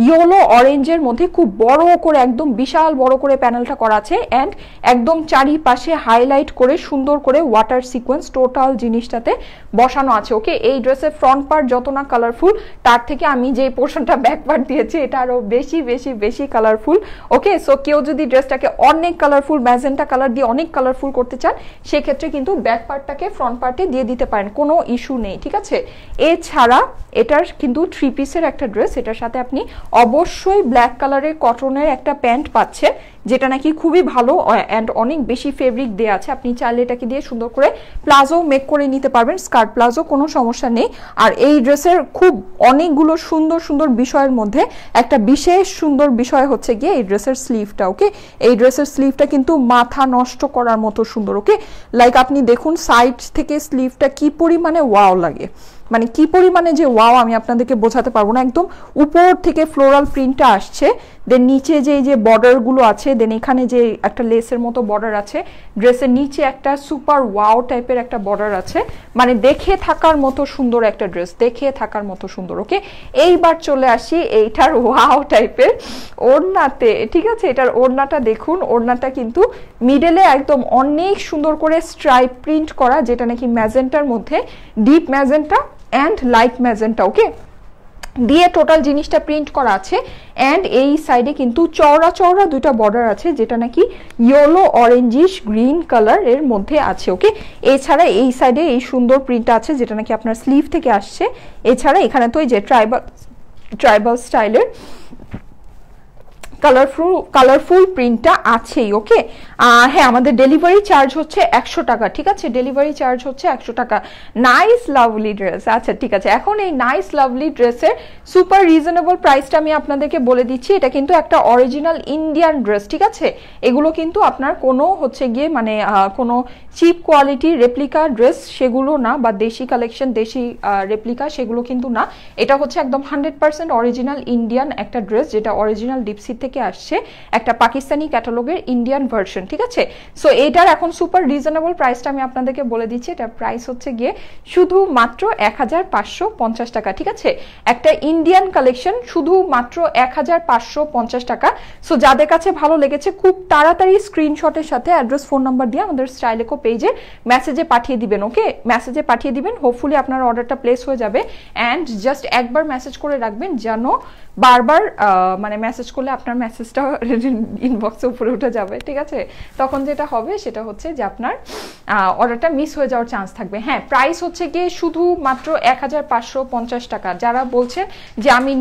ইয়েলো অরেঞ্জের মধ্যে খুব বড় করে একদম বিশাল বড় করে প্যানেলটা করা আছে, অ্যান্ড একদম চারিপাশে হাইলাইট করে সুন্দর করে ওয়াটার সিকোয়েন্স টোটাল জিনিসটাতে বসানো আছে, ওকে। এই ড্রেসের ফ্রন্ট পার্ট যত না কালারফুল, তার থেকে আমি যে পোর্শনটা ব্যাক পার্ট দিয়েছি এটা আরো বেশি বেশি বেশি কালারফুল, ওকে। সো কেউ যদি ড্রেসটাকে অনেক কালারফুল ম্যাজেন্টা কালার দিয়ে অনেক কালারফুল করতে চান, সেক্ষেত্রে কিন্তু ব্যাক পার্টটাকে ফ্রন্ট পার্টে দিয়ে দিতে পারেন, কোনো ইস্যু নেই, ঠিক আছে। এছাড়া এটার কিন্তু 3 পিসের একটা ড্রেস, এটার সাথে আপনি অবশ্যই ব্ল্যাক কালারের কটনের একটা প্যান্ট পাচ্ছেন, যেটা নাকি খুবই ভালো অ্যান্ড অনেক বেশি ফেব্রিক দেওয়া আছে। আপনি চাইলে এটাকে দিয়ে সুন্দর করে প্লাজো মেক করে নিতে পারবেন, স্কার্ট প্লাজো, কোনো সমস্যা নেই। আর এই ড্রেসের খুব অনেকগুলো সুন্দর সুন্দর বিষয়ের মধ্যে একটা বিশেষ সুন্দর বিষয় হচ্ছে গিয়ে এই ড্রেসের স্লিভটা, ওকে। এই ড্রেসের স্লিভটা কিন্তু মাথা নষ্ট করার মতো সুন্দর, ওকে। লাইক আপনি দেখুন সাইড থেকে স্লিভটা কি পরিমাণে ওয়াও লাগে, মানে কি পরিমাণে যে ওয়াও আমি আপনাদেরকে বোঝাতে পারবো না। একদম উপর থেকে ফ্লোরাল প্রিন্টটা আসছে, দেন নিচে যে বর্ডারগুলো আছে, দেন এখানে যে একটা লেসের মতো বর্ডার আছে, ড্রেসের নিচে একটা সুপার ওয়াও টাইপের একটা বর্ডার আছে, মানে দেখে থাকার মতো সুন্দর একটা ড্রেস, দেখে থাকার মতো সুন্দর, ওকে। এইবার চলে আসি এইটার ওয়াও টাইপের ওড়নাতে, ঠিক আছে। এটার ওড়নাটা দেখুন, ওড়নাটা কিন্তু মিডলে একদম অনেক সুন্দর করে স্ট্রাইপ প্রিন্ট করা, যেটা নাকি ম্যাজেন্টার মধ্যে deep magenta and light magenta, okay, দিয়ে টোটাল জিনিসটা প্রিন্ট করা আছে। অ্যান্ড এই সাইডে কিন্তু চওড়া চওড়া দুইটা বর্ডার আছে, যেটা নাকি ইয়েলো অরেঞ্জিশ গ্রিন কালার এর মধ্যে আছে, ওকে। এছাড়া এই সাইডে এই সুন্দর প্রিন্টটা আছে, যেটা নাকি আপনার স্লিভ থেকে আসছে। এছাড়া এখানে তো এই যে ট্রাইবাল স্টাইলের কালারফুল প্রিন্টটা আছেই। ওকে, হ্যাঁ আমাদের ডেলিভারি চার্জ হচ্ছে 100 টাকা, ঠিক আছে, ডেলিভারি চার্জ হচ্ছে 100 টাকা। নাইস লাভলি ড্রেস, আচ্ছা ঠিক আছে। এখন এই নাইস লাভলি ড্রেসের সুপার রিজনেবল প্রাইসটা আমি আপনাদেরকে বলে দিচ্ছি। এটা কিন্তু একটা অরিজিনাল ইন্ডিয়ান ড্রেস, ঠিক আছে, এগুলো কিন্তু আপনার কোনো হচ্ছে গিয়ে মানে কোনো চিপ কোয়ালিটি রেপ্লিকা ড্রেস সেগুলো না, বা দেশি কালেকশন দেশি রেপ্লিকা সেগুলো কিন্তু না। এটা হচ্ছে একদম 100% অরিজিনাল ইন্ডিয়ান একটা ড্রেস, যেটা অরিজিনাল ডিপসি থেকে আসছে, একটা পাকিস্তানি ক্যাটালগের ইন্ডিয়ান ভার্সন, ঠিক আছে। সো এটার এখন সুপার রিজনেবল প্রাইসটা আমি আপনাদেরকে বলে দিচ্ছি। এটার প্রাইস হচ্ছে গিয়ে শুধুমাত্র 1550 টাকা, ঠিক আছে। একটা ইন্ডিয়ান কালেকশন শুধুমাত্র 1550 টাকা। সো যাদের কাছে ভালো লেগেছে খুব তাড়াতাড়ি স্ক্রিনশটের সাথে অ্যাড্রেস ফোন নাম্বার দিয়ে আমাদের স্টাইলেকো পেজে মেসেজে পাঠিয়ে দিবেন। ওকে, মেসেজে পাঠিয়ে দিবেন, হোপফুলি আপনার অর্ডারটা প্লেস হয়ে যাবে। অ্যান্ড জাস্ট একবার মেসেজ করে রাখবেন যেন বারবার মানে মেসেজ করলে আপনার মেসেজটা ইনবক্সে উপরে উঠে যাবে, ঠিক আছে। তখন যেটা হবে সেটা হচ্ছে যে আপনার অর্ডারটা মিস হয়ে যাওয়ার চান্স থাকবে। হ্যাঁ, প্রাইস হচ্ছে গিয়ে শুধুমাত্র 1550 টাকা। যারা বলছেন যে আমি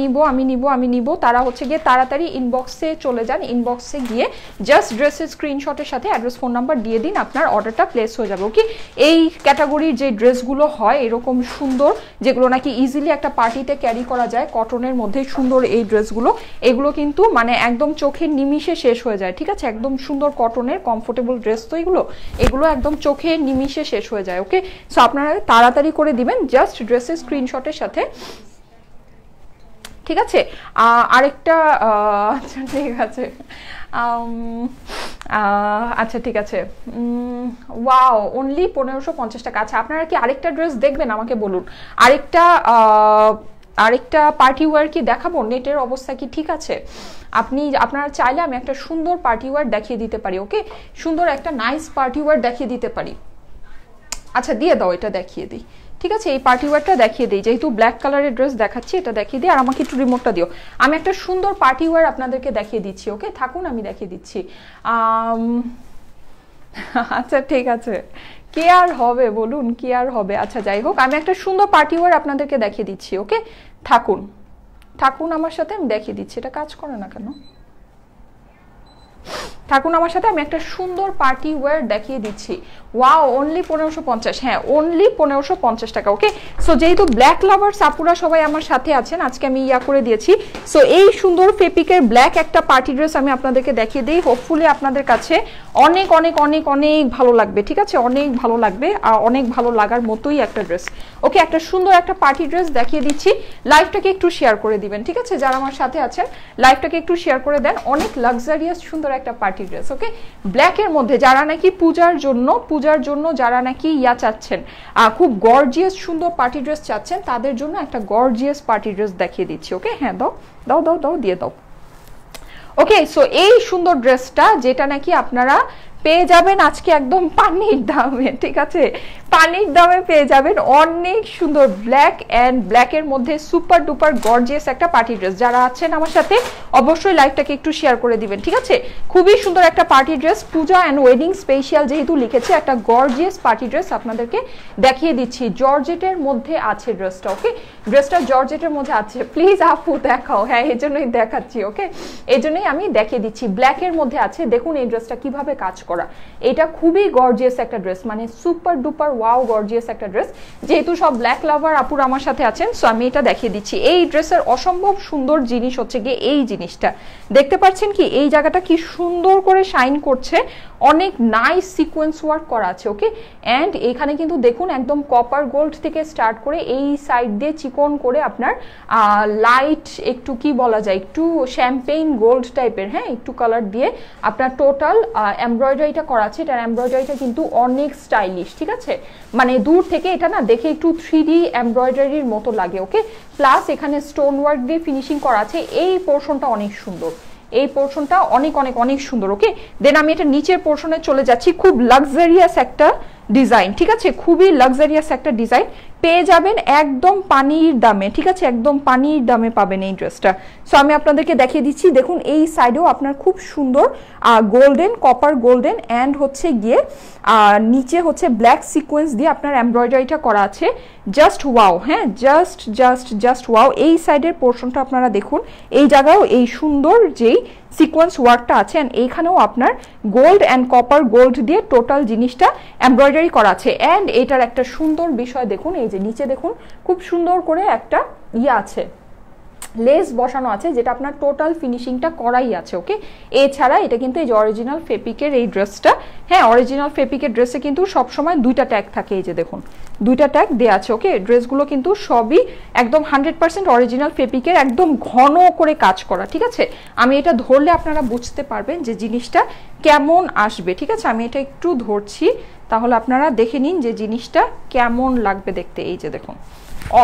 নিব তারা হচ্ছে গিয়ে তাড়াতাড়ি ইনবক্সে চলে যান। ইনবক্সে গিয়ে জাস্ট ড্রেসের স্ক্রিনশটের সাথে অ্যাড্রেস ফোন নাম্বার দিয়ে দিন, আপনার অর্ডারটা প্লেস হয়ে যাবে। ওকে, এই ক্যাটাগরির যে ড্রেসগুলো হয় এরকম সুন্দর, যেগুলো নাকি ইজিলি একটা পার্টিতে ক্যারি করা যায়, কটনের মধ্যে সুন্দর এই ড্রেসগুলো, এগুলো কিন্তু মানে একদম চোখের নিমিষে শেষ হয়ে যায়, ঠিক আছে। একদম সুন্দর কটনের কমফোর্টেবল ড্রেস তো এগুলো একদম চোখের নিমিষে শেষ হয়ে যায়। ওকে, সো আপনারা তাড়াতাড়ি করে দিবেন জাস্ট ড্রেসের স্ক্রিনশটের সাথে, ঠিক আছে। আরেকটা আচ্ছা ঠিক আছে, আচ্ছা ঠিক আছে, ওয়াও অনলি 1550 টাকা। আচ্ছা আপনারা কি আরেকটা ড্রেস দেখবেন আমাকে বলুন, আরেকটা পার্টি ওয়্যার কি দেখাবো? নেটের অবস্থা কি ঠিক আছে? আপনারা চাইলে আমি একটা সুন্দর পার্টি ওয়্যার দেখিয়ে দিতে পারি। ওকে, সুন্দর একটা নাইস পার্টি ওয়্যার দেখিয়ে দিতে পারি। আচ্ছা দিয়ে দাও, এটা দেখিয়ে দিই, ঠিক আছে। এই পার্টি ওয়্যারটা দেখিয়ে দিই, যেহেতু ব্ল্যাক কালারের ড্রেস দেখাচ্ছি, এটা দেখিয়ে দিই। আর আমাকে একটু রিমোটটা দিও, আমি একটা সুন্দর পার্টি ওয়্যার আপনাদেরকে দেখিয়ে দিচ্ছি। ওকে থাকুন, আমি দেখিয়ে দিচ্ছি। আচ্ছা ঠিক আছে, কি আর হবে বলুন, কি আর হবে। আচ্ছা যাই হোক, আমি একটা সুন্দর পার্টি ওয়্যার আপনাদেরকে দেখিয়ে দিচ্ছি। ওকে থাকুন আমার সাথে, আমি দেখিয়ে দিচ্ছি। এটা কাজ করে না কেন? থাকুন আমার সাথে, আমি একটা সুন্দর পার্টি ওয়্যার দেখিয়ে দিচ্ছি। ওয়াও অনলি 1550, হ্যাঁ অনলি 1550 টাকা। ওকে, সো যেহেতু ব্ল্যাক লাভার্স আপুরা সবাই আমার সাথে আছেন, আজকে আমি করে দিয়েছি। সো এই সুন্দর ফেপিকের ব্ল্যাক একটা পার্টি ড্রেস আমি আপনাদেরকে দেখিয়ে দিই। হোপফুলি আপনাদের কাছে অনেক অনেক অনেক অনেক ভালো লাগবে, ঠিক আছে, অনেক ভালো লাগবে, আর অনেক ভালো লাগার মতোই একটা ড্রেস। ওকে, একটা সুন্দর একটা পার্টি ড্রেস দেখিয়ে দিচ্ছি। লাইভটাকে একটু শেয়ার করে দিবেন, ঠিক আছে, যারা আমার সাথে আছেন লাইভটাকে একটু শেয়ার করে দেন। অনেক লাক্সারিয়াস সুন্দর একটা পার্টি ড্রেস। ওকে, ব্ল্যাকের মধ্যে যারা নাকি পূজার জন্য যারা নাকি চাচ্ছেন, খুব গর্জিয়াস সুন্দর পার্টি ড্রেস চাচ্ছেন, তাদের জন্য একটা গর্জিয়াস পার্টি ড্রেস দেখিয়ে দিচ্ছি। ওকে, হ্যাঁ দাও দিয়ে দাও। ওকে, সো এই সুন্দর ড্রেসটা যেটা নাকি আপনারা পেয়ে যাবেন আজকে একদম পানির দামে, ঠিক আছে, পানির দামে পেয়ে যাবেন। অনেক সুন্দর ব্ল্যাক অ্যান্ড ব্ল্যাকের মধ্যে সুপার ডুপার গর্জিয়াস একটা পার্টি ড্রেস। যারা আছেন আমার সাথে অবশ্যই লাইভটাকে একটু শেয়ার করে দিবেন, ঠিক আছে। খুবই সুন্দর একটা party dress, Puja and wedding special যেহেতু লিখেছে, একটা গর্জিয়াস পার্টি ড্রেস আপনাদেরকে দেখিয়ে দিচ্ছি। জর্জেটের মধ্যে আছে ড্রেসটা। ওকে, ড্রেসটা জর্জেটের মধ্যে আছে। প্লিজ আপু দেখাও, হ্যাঁ এই জন্যই দেখাচ্ছি। ওকে, এই জন্যই আমি দেখিয়ে দিচ্ছি। ব্ল্যাকের মধ্যে আছে, দেখুন এই ড্রেসটা কিভাবে কাজ করা। এটা খুবই গর্জিয়াস একটা ড্রেস, মানে সুপার ডুপার ওয়াও গর্জিয়াস একটা ড্রেস। যেহেতু সব ব্ল্যাক লাভার আপুর আমার সাথে আছেন, সো আমি এটা দেখিয়ে দিচ্ছি। এই ড্রেসের অসম্ভব সুন্দর জিনিস হচ্ছে গিয়ে এই জিনিসটা দেখতে পাচ্ছেন কি, এই জায়গাটা কি সুন্দর করে শাইন করছে, অনেক নাইস সিকোয়েন্স ওয়ার্ক করা আছে। ওকে, অ্যান্ড এখানে কিন্তু দেখুন একদম কপার গোল্ড থেকে স্টার্ট করে এই সাইড দিয়ে চিকন করে আপনার লাইট একটু কি বলা যায়, একটু শ্যাম্পেইন গোল্ড টাইপের, হ্যাঁ একটু কালার দিয়ে আপনার টোটাল এমব্রয়ডারিটা করা আছে। এটার এমব্রয়ডারিটা কিন্তু অনেক স্টাইলিশ, ঠিক আছে, মানে দূর থেকে এটা না দেখে একটু 3D এমব্রয়ডারির মতো লাগে। ওকে, প্লাস এখানে স্টোন ওয়ার্ক দিয়ে ফিনিশিং করা আছে। এই পোর্শনটা অনেক সুন্দর, এই পোর্শনটা অনেক অনেক অনেক সুন্দর। ওকে, দেন আমি এটা নিচের পোর্শনে চলে যাচ্ছি। খুব লাক্সারিয়াস একটা ডিজাইন, ঠিক আছে, খুবই লাক্সারিয়াস একটা ডিজাইন পেয়ে যাবেন একদম পানির দামে, ঠিক আছে, একদম পানির দামে পাবেন এই ড্রেসটা। সো আমি আপনাদেরকে দেখিয়ে দিচ্ছি। দেখুন এই সাইডেও আপনার খুব সুন্দর গোল্ডেন, কপার গোল্ডেন অ্যান্ড হচ্ছে গিয়ে নিচে হচ্ছে ব্ল্যাক সিকোয়েন্স দিয়ে আপনার এমব্রয়ডারিটা করা আছে। জাস্ট ওয়াও, হ্যাঁ জাস্ট ওয়াও। এই সাইডের পোর্শনটা আপনারা দেখুন, এই জায়গাও এই সুন্দর যেই সিকোয়েন্স ওয়ার্কটা আছে, অ্যান্ড এইখানেও আপনার গোল্ড অ্যান্ড কপার গোল্ড দিয়ে টোটাল জিনিসটা এমব্রয়ডারি করা আছে। অ্যান্ড এটার একটা সুন্দর বিষয় দেখুন, এই যে নিচে দেখুন খুব সুন্দর করে একটা আছে, লেস বসানো আছে, যেটা আপনার টোটাল ফিনিশিংটা করাই আছে। ওকে, এছাড়া এটা কিন্তু এই যে অরিজিনাল ফেপিকের এই ড্রেসটা, হ্যাঁ অরিজিনাল ফেপিকের ড্রেসে কিন্তু সবসময় দুইটা ট্যাগ থাকে, এই যে দেখুন দুইটা ট্যাগ দেওয়া আছে। ওকে, ড্রেসগুলো কিন্তু সবই একদম 100% অরিজিনাল ফেপিকের, একদম ঘন করে কাজ করা। ঠিক আছে, আমি এটা ধরলে আপনারা বুঝতে পারবেন যে জিনিসটা কেমন আসবে। ঠিক আছে, আমি এটা একটু ধরছি, তাহলে আপনারা দেখে নিন যে জিনিসটা কেমন লাগবে দেখতে। এই যে দেখুন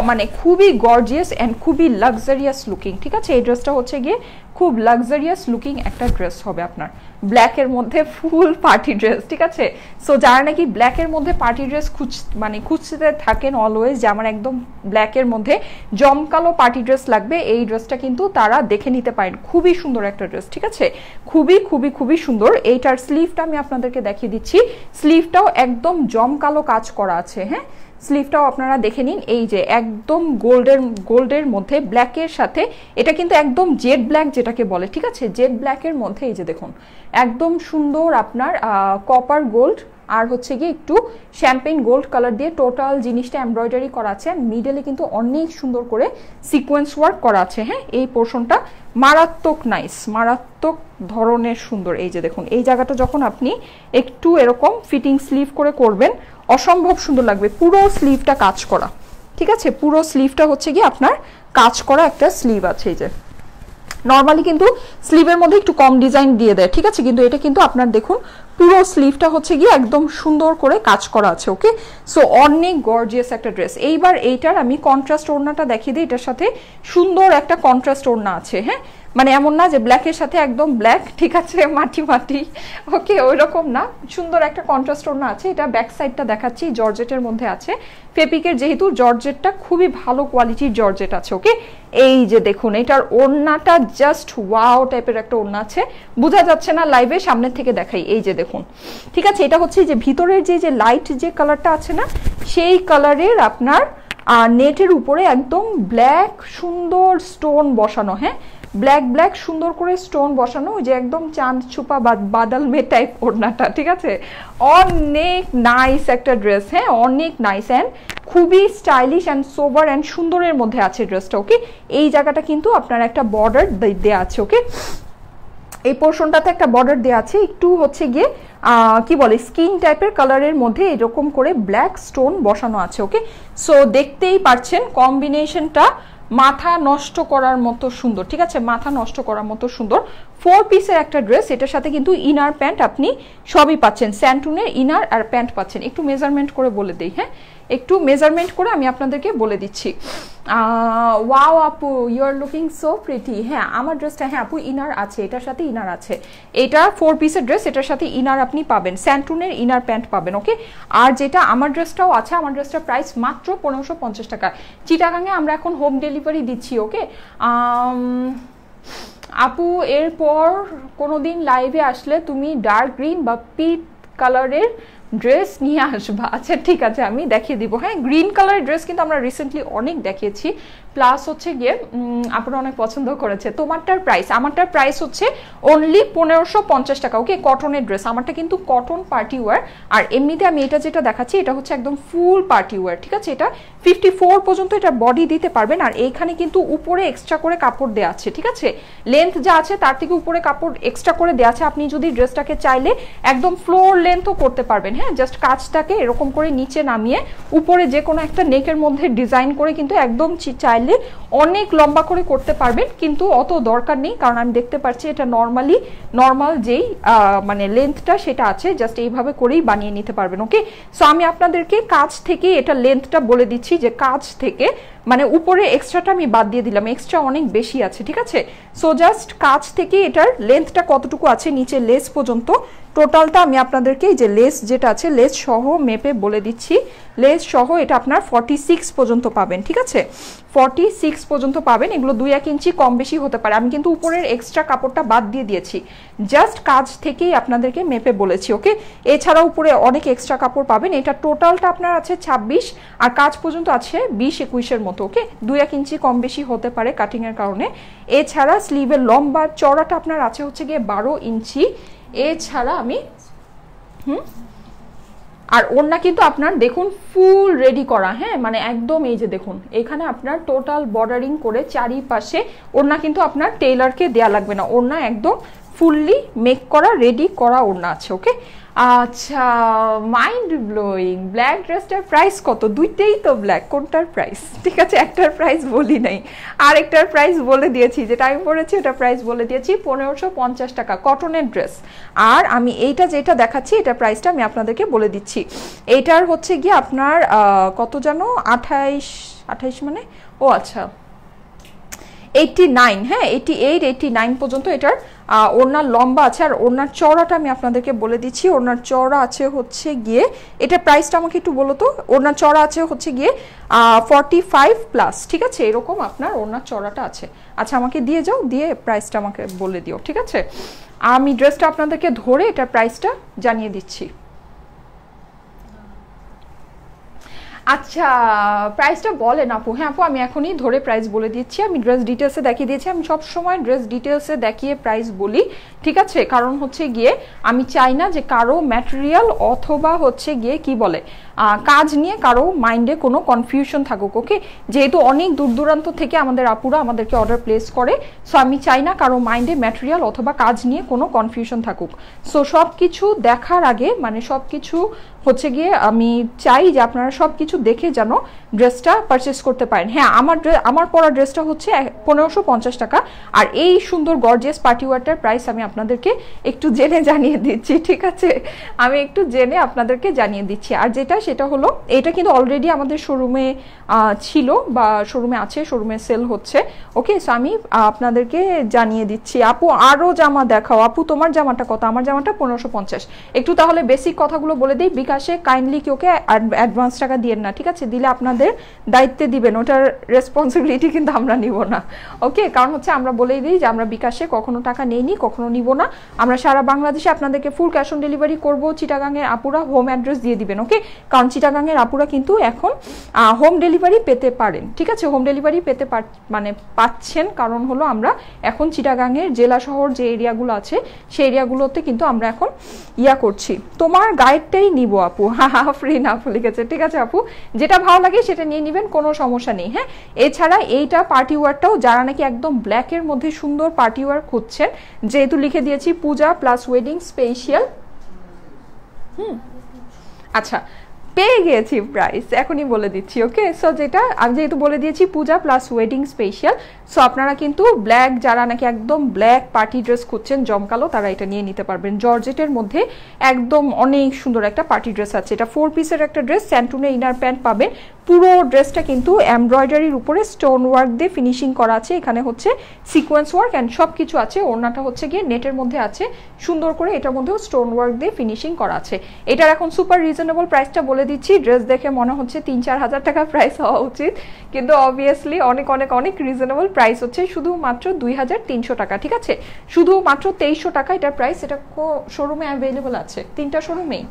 মানে খুবই গর্জিয়াস অ্যান্ড খুবই লাক্সারিয়াস লুকিং। ঠিক আছে, এই ড্রেসটা হচ্ছে গিয়ে খুব লাক্সারিয়াস লুকিং একটা ড্রেস হবে আপনার, ব্ল্যাকের মধ্যে ফুল পার্টি ড্রেস। ঠিক আছে, সো যারা নাকি ব্ল্যাকের মধ্যে পার্টি ড্রেস খুঁজতে থাকেন অলওয়েজ, যে আমার একদম ব্ল্যাকের মধ্যে জমকালো পার্টি ড্রেস লাগবে, এই ড্রেসটা কিন্তু তারা দেখে নিতে পারেন। খুবই সুন্দর একটা ড্রেস। ঠিক আছে, খুবই খুবই খুবই সুন্দর। এইটার স্লিভটা আমি আপনাদেরকে দেখিয়ে দিচ্ছি, স্লিভটাও একদম জমকালো কাজ করা আছে। হ্যাঁ, স্লিভটাও আপনারা দেখে নিন, এই যে একদম গোল্ডের মধ্যে ব্ল্যাকের সাথে, এটা কিন্তু একদম জেড ব্ল্যাক যেটাকে বলে। ঠিক আছে, জেড ব্ল্যাকের মধ্যে এই যে দেখুন একদম সুন্দর আপনার কপার গোল্ড আর হচ্ছে গিয়ে একটু শ্যাম্পেইন গোল্ড কালার দিয়ে টোটাল জিনিসটা এমব্রয়ডারি করা আছে। মিডলে কিন্তু অনেক সুন্দর করে সিকোয়েন্স ওয়ার্ক করা আছে। হ্যাঁ, এই পোর্শনটা মারাত্মক নাইস, মারাত্মক ধরনের সুন্দর। এই যে দেখুন এই জায়গাটা যখন আপনি একটু এরকম ফিটিং স্লিভ করে করবেন, অসম্ভব সুন্দর লাগবে। পুরো স্লিভটা কাজ করা। ঠিক আছে, পুরো স্লিভটা হচ্ছে গিয়ে আপনার কাজ করা একটা স্লিভ আছে। এই যে নর্মালি কিন্তু স্লিভের মধ্যে একটু কম ডিজাইন দিয়ে দেয়। ঠিক আছে, কিন্তু এটা কিন্তু আপনার দেখুন পুরো স্লিভটা হচ্ছে গিয়ে একদম সুন্দর করে কাজ করা আছে। ওকে, সো অনেক গর্জিয়াস একটা ড্রেস। এইবার এইটার আমি কন্ট্রাস্ট ওড়নাটা দেখিয়ে দিই, এটার সাথে সুন্দর একটা কন্ট্রাস্ট ওড়না আছে। হ্যাঁ, মানে এমন না যে ব্ল্যাকের সাথে একদম ব্ল্যাক, ঠিক আছে মাটি মাটি, ওকে ওই রকম না, সুন্দর একটা কন্ট্রাস্ট ওড়না আছে। এটা ব্যাক সাইডটা দেখাচ্ছি, জর্জেটের মধ্যে আছে ফেপিকের, যেহেতু জর্জেটটা খুবই ভালো কোয়ালিটির জর্জেট আছে। ওকে, এই যে দেখুন এটার ওড়নাটা জাস্ট ওয়াও টাইপের একটা ওড়না আছে, বোঝা যাচ্ছে না লাইভে, সামনের থেকে দেখাই। এই যে দেখুন, ঠিক আছে, এটা হচ্ছে যে ভিতরের যে লাইট যে কালারটা আছে না, সেই কালারের আপনার নেটের উপরে একদম ব্ল্যাক সুন্দর স্টোন বসানো। হ্যাঁ, ব্ল্যাক সুন্দর করে স্টোন বসানো, ওই যে একদম চাঁদ ছুপা বাদল মে টাইপ ওড়নাটা। ঠিক আছে, অনেক নাইস একটা ড্রেস। হ্যাঁ, অনেক নাইস অ্যান্ড খুবই স্টাইলিশ অ্যান্ড সোবার অ্যান্ড সুন্দরের মধ্যে আছে ড্রেসটা। ওকে, এই জায়গাটা কিন্তু আপনার একটা বর্ডার দেয়া আছে। ওকে, এই পোর্শনটাতে একটা বর্ডার দেওয়া আছে, একটু হচ্ছে গিয়ে কি বলে স্কিন টাইপের কালারের মধ্যে এরকম করে ব্ল্যাক স্টোন বসানো আছে। ওকে, সো দেখতেই পাচ্ছেন কম্বিনেশনটা মাথা নষ্ট করার মতো সুন্দর। ঠিক আছে, মাথা নষ্ট করার মতো সুন্দর 4 পিসের একটা ড্রেস। এটার সাথে কিন্তু ইনার প্যান্ট আপনি সবই পাচ্ছেন, স্যান্টুনের ইনার আর প্যান্ট পাচ্ছেন। একটু মেজারমেন্ট করে বলে দিই। হ্যাঁ, একটু মেজারমেন্ট করে আমি আপনাদেরকে বলে দিচ্ছি। ওয়াও আপু, you are looking so pretty. হ্যাঁ, আমার ড্রেসটা, হ্যাঁ আপু ইনার আছে, এটার সাথে ইনার আছে। এটা 4 পিসের ড্রেস, এটার সাথে ইনার আপনি পাবেন, স্যান্টুনের ইনার প্যান্ট পাবেন। ওকে, আর যেটা আমার ড্রেসটাও আছে, আমার ড্রেসটার প্রাইস মাত্র 1550 টাকা। চিটাগাঙে আমরা এখন হোম ডেলিভারি দিচ্ছি। ওকে, আপু এরপর কোনোদিন লাইভে আসলে তুমি ডার্ক গ্রিন বা পিট কালারের ড্রেস নিয়ে আসবা। আচ্ছা ঠিক আছে, আমি দেখিয়ে দিব। হ্যাঁ, গ্রিন কালারের ড্রেস কিন্তু আমরা রিসেন্টলি অনেক দেখিয়েছি, প্লাস হচ্ছে গিয়ে আপনারা অনেক পছন্দ করেছে। তোমারটার প্রাইস, আমারটার প্রাইস হচ্ছে অনলি 1550 টাকা। ওকে, কটনের ড্রেস, আমারটা কিন্তু কটন পার্টি ওয়্যার। আর এমনিতে আমি এটা যেটা দেখাচ্ছি এটা হচ্ছে একদম ফুল পার্টি ওয়্যার। ঠিক আছে, এটা 54 পর্যন্ত এটা বডি দিতে পারবেন। আর এইখানে কিন্তু উপরে এক্সট্রা করে কাপড় দেওয়া আছে। ঠিক আছে, লেন্থ যা আছে তার থেকে উপরে কাপড় এক্সট্রা করে দেওয়া আছে। আপনি যদি ড্রেসটাকে চাইলে একদম ফ্লোর লেন্থও করতে পারবেন। হ্যাঁ, জাস্ট কাজটাকে এরকম করে নিচে নামিয়ে উপরে যে কোনো একটা নেকের মধ্যে ডিজাইন করে কিন্তু একদম চাইলে অনেক লম্বা করে করতে পারবেন, কিন্তু অত দরকার নেই, কারণ আমি দেখতে পাচ্ছি এটা নর্মাল যেই মানে লেন্থটা সেটা আছে, জাস্ট এইভাবে করেই বানিয়ে নিতে পারবেন। ওকে, সো আমি আপনাদেরকে কাজ থেকে এটা লেন্থটা বলে দিচ্ছি, যে কাজ থেকে মানে উপরে এক্সট্রাটা আমি বাদ দিয়ে দিলাম, এক্সট্রা অনেক বেশি আছে। ঠিক আছে, সো জাস্ট কাজ থেকে এটার লেন্থটা কতটুকু আছে নিচে লেস পর্যন্ত টোটালটা আমি আপনাদেরকে এই যে লেস যেটা আছে লেস সহ মেপে বলে দিচ্ছি, লেস সহ এটা আপনার 46 পর্যন্ত পাবেন, ঠিক আছে 46 পর্যন্ত পাবেন। এগুলো 2-1 ইঞ্চি কম বেশি হতে পারে, আমি কিন্তু উপরের এক্সট্রা কাপড়টা বাদ দিয়ে দিয়েছি, জাস্ট কাজ থেকেই আপনাদেরকে মেপে বলেছি, ওকে। এছাড়া উপরে অনেক এক্সট্রা কাপড় পাবেন। এটা টোটালটা আপনার আছে 26 আর কাজ পর্যন্ত আছে 20-21-এর মতো, ওকে 2-1 ইঞ্চি কম বেশি হতে পারে কাটিংয়ের কারণে। এছাড়া স্লিভের লম্বা চওড়াটা আপনার আছে হচ্ছে গিয়ে 12 ইঞ্চি। এছাড়া আমি আর ওড়না কিন্তু আপনার দেখুন ফুল রেডি করা, হ্যাঁ মানে একদম এই যে দেখুন এখানে আপনার টোটাল বর্ডারিং করে চারিপাশে ওড়না কিন্তু আপনার টেইলারকে দেয়া লাগবে না, ওড়না একদম ফুললি মেক করা রেডি করা ওড়না আছে, ওকে। আচ্ছা মাইন্ড ব্লোয়িং, ব্ল্যাক ড্রেসটার প্রাইস কত? দুইটাই তো ব্ল্যাক, কোনটার প্রাইস? ঠিক আছে একটার প্রাইস বলি নাই, আরেকটার প্রাইস বলে দিয়েছি, যেটা আমি পরেছি ওটা প্রাইস বলে দিয়েছি 1550 টাকা কটনের ড্রেস। আর আমি এইটা যেটা দেখাচ্ছি এটা প্রাইসটা আমি আপনাদেরকে বলে দিচ্ছি। এইটার হচ্ছে গিয়ে আপনার কত জানো 28 মানে ও আচ্ছা 89, হ্যাঁ 89 পর্যন্ত এটার ওড়নার লম্বা আছে। আর ওড়নার চওড়াটা আমি আপনাদেরকে বলে দিচ্ছি, ওড়নার চওড়া আছে হচ্ছে গিয়ে, এটা প্রাইসটা আমাকে একটু বলো তো, ওড়নার চওড়া আছে হচ্ছে গিয়ে 45+, ঠিক আছে এরকম আপনার ওড়নার চওড়াটা আছে। আচ্ছা আমাকে দিয়ে যাও, দিয়ে প্রাইসটা আমাকে বলে দিও, ঠিক আছে আমি ড্রেসটা আপনাদেরকে ধরে এটার প্রাইসটা জানিয়ে দিচ্ছি। আচ্ছা প্রাইসটা বলেন আপু। হ্যাঁ আপু আমি এখনই ধরে প্রাইস বলে দিচ্ছি, আমি ড্রেস ডিটেলসে দেখিয়ে দিয়েছি, আমি সব সময় ড্রেস ডিটেলসে দেখিয়ে প্রাইস বলি, ঠিক আছে কারণ হচ্ছে গিয়ে আমি চাই না যে কারো ম্যাটেরিয়াল অথবা হচ্ছে গিয়ে কি বলে কাজ নিয়ে কারো মাইন্ডে কোনো কনফিউশন থাকুক, ওকে। যেহেতু অনেক দূর দূরান্ত থেকে আমাদের আপুরা আমাদেরকে অর্ডার প্লেস করে, সো আমি চাই না কারো মাইন্ডে ম্যাটেরিয়াল অথবা কাজ নিয়ে কোনো কনফিউশন থাকুক। সো সব কিছু দেখার আগে মানে সব কিছু হচ্ছে গিয়ে আমি চাই যে আপনারা সব কিছু দেখে যেন ড্রেসটা পারচেস করতে পারেন। হ্যাঁ আমার পরা ড্রেসটা হচ্ছে 1550 টাকা। আর এই সুন্দর গর্জিয়াস পার্টি ওয়ারটার প্রাইস আমি আপনাদেরকে একটু জেনে জানিয়ে দিচ্ছি, ঠিক আছে আমি একটু জেনে আপনাদেরকে জানিয়ে দিচ্ছি। আর সেটা হলো এটা কিন্তু অলরেডি আমাদের শোরুমে ছিল বা শোরুমে আছে, শোরুমে সেল হচ্ছে, ওকে। সো আমি আপনাদেরকে জানিয়ে দিচ্ছি। আপু আরও জামা দেখাও, আপু তোমার জামাটা কত? আমার জামাটা 1550। একটু তাহলে বেসিক কথাগুলো বলে দিই, বিকাশে কাইন্ডলি কেউ অ্যাডভান্স টাকা দিয়েন না, ঠিক আছে দিলে আপনাদের দায়িত্বে দিবেন, ওটার রেসপন্সিবিলিটি কিন্তু আমরা নিব না, ওকে। কারণ হচ্ছে আমরা বলেই দিই যে আমরা বিকাশে কখনো টাকা নেইনি, কখনো নিব না, আমরা সারা বাংলাদেশে আপনাদেরকে ফুল ক্যাশ অন ডেলিভারি করবো। চিটাগাংয়ের আপুরা হোম অ্যাড্রেস দিয়ে দিবেন, ওকে। কারণ চিটাগাংয়ের আপুরা কিন্তু এখন হোম ডেলিভারি পেতে পারেন, ঠিক আছে হোম ডেলিভারি পেতে মানে পাচ্ছেন, কারণ হলো আমরা এখন চিটাগাংয়ের জেলা শহর যে এরিয়াগুলো আছে সেই এরিয়াগুলোতে কিন্তু আমরা এখন করছি। তোমার গাইডটাই নিব আপু, হ্যাঁ ফ্রি না আপু লিখেছে, ঠিক আছে আপু যেটা ভালো লাগে সেটা নিয়ে নেবেন, কোনো সমস্যা নেই, হ্যাঁ। এছাড়া এইটা পার্টি ওয়ারটাও যারা নাকি একদম ব্ল্যাকের মধ্যে সুন্দর পার্টি ওয়ার খুঁজছেন, যেহেতু লিখে দিয়েছি পূজা প্লাস ওয়েডিং স্পেশাল, আচ্ছা পেয়ে গিয়েছি প্রাইস এখনই বলে দিচ্ছি, ওকে। সো যেটা আমি যেহেতু বলে দিয়েছি পূজা প্লাস ওয়েডিং স্পেশাল, সো আপনারা কিন্তু ব্ল্যাক যারা নাকি একদম ব্ল্যাক পার্টি ড্রেস খুঁজছেন জমকালো তারা এটা নিয়ে নিতে পারবেন। জর্জেটের মধ্যে একদম অনেক সুন্দর একটা পার্টি ড্রেস আছে, এটা 4 পিসের একটা ড্রেস, স্যান্টুনে ইনার প্যান্ট পাবেন। পুরো ড্রেসটা কিন্তু এমব্রয়ডারির উপরে স্টোন ওয়ার্ক দিয়ে ফিনিশিং করা আছে, এখানে হচ্ছে সিকোয়েন্স ওয়ার্ক অ্যান্ড সব কিছু আছে। ওড়নাটা হচ্ছে গিয়ে নেটের মধ্যে আছে সুন্দর করে, এটার মধ্যেও স্টোন ওয়ার্ক দিয়ে ফিনিশিং করা আছে। এটার এখন সুপার রিজনেবল প্রাইসটা বলে দিচ্ছি, ড্রেস দেখে মনে হচ্ছে 3-4 হাজার টাকা প্রাইস হওয়া উচিত, কিন্তু অবভিয়াসলি অনেক অনেক অনেক রিজনেবল প্রাইস হচ্ছে শুধুমাত্র 2300 টাকা, ঠিক আছে শুধুমাত্র 2300 টাকা এটার প্রাইস। এটা শোরুমে অ্যাভেলেবল আছে, 3টা শোরুমেই।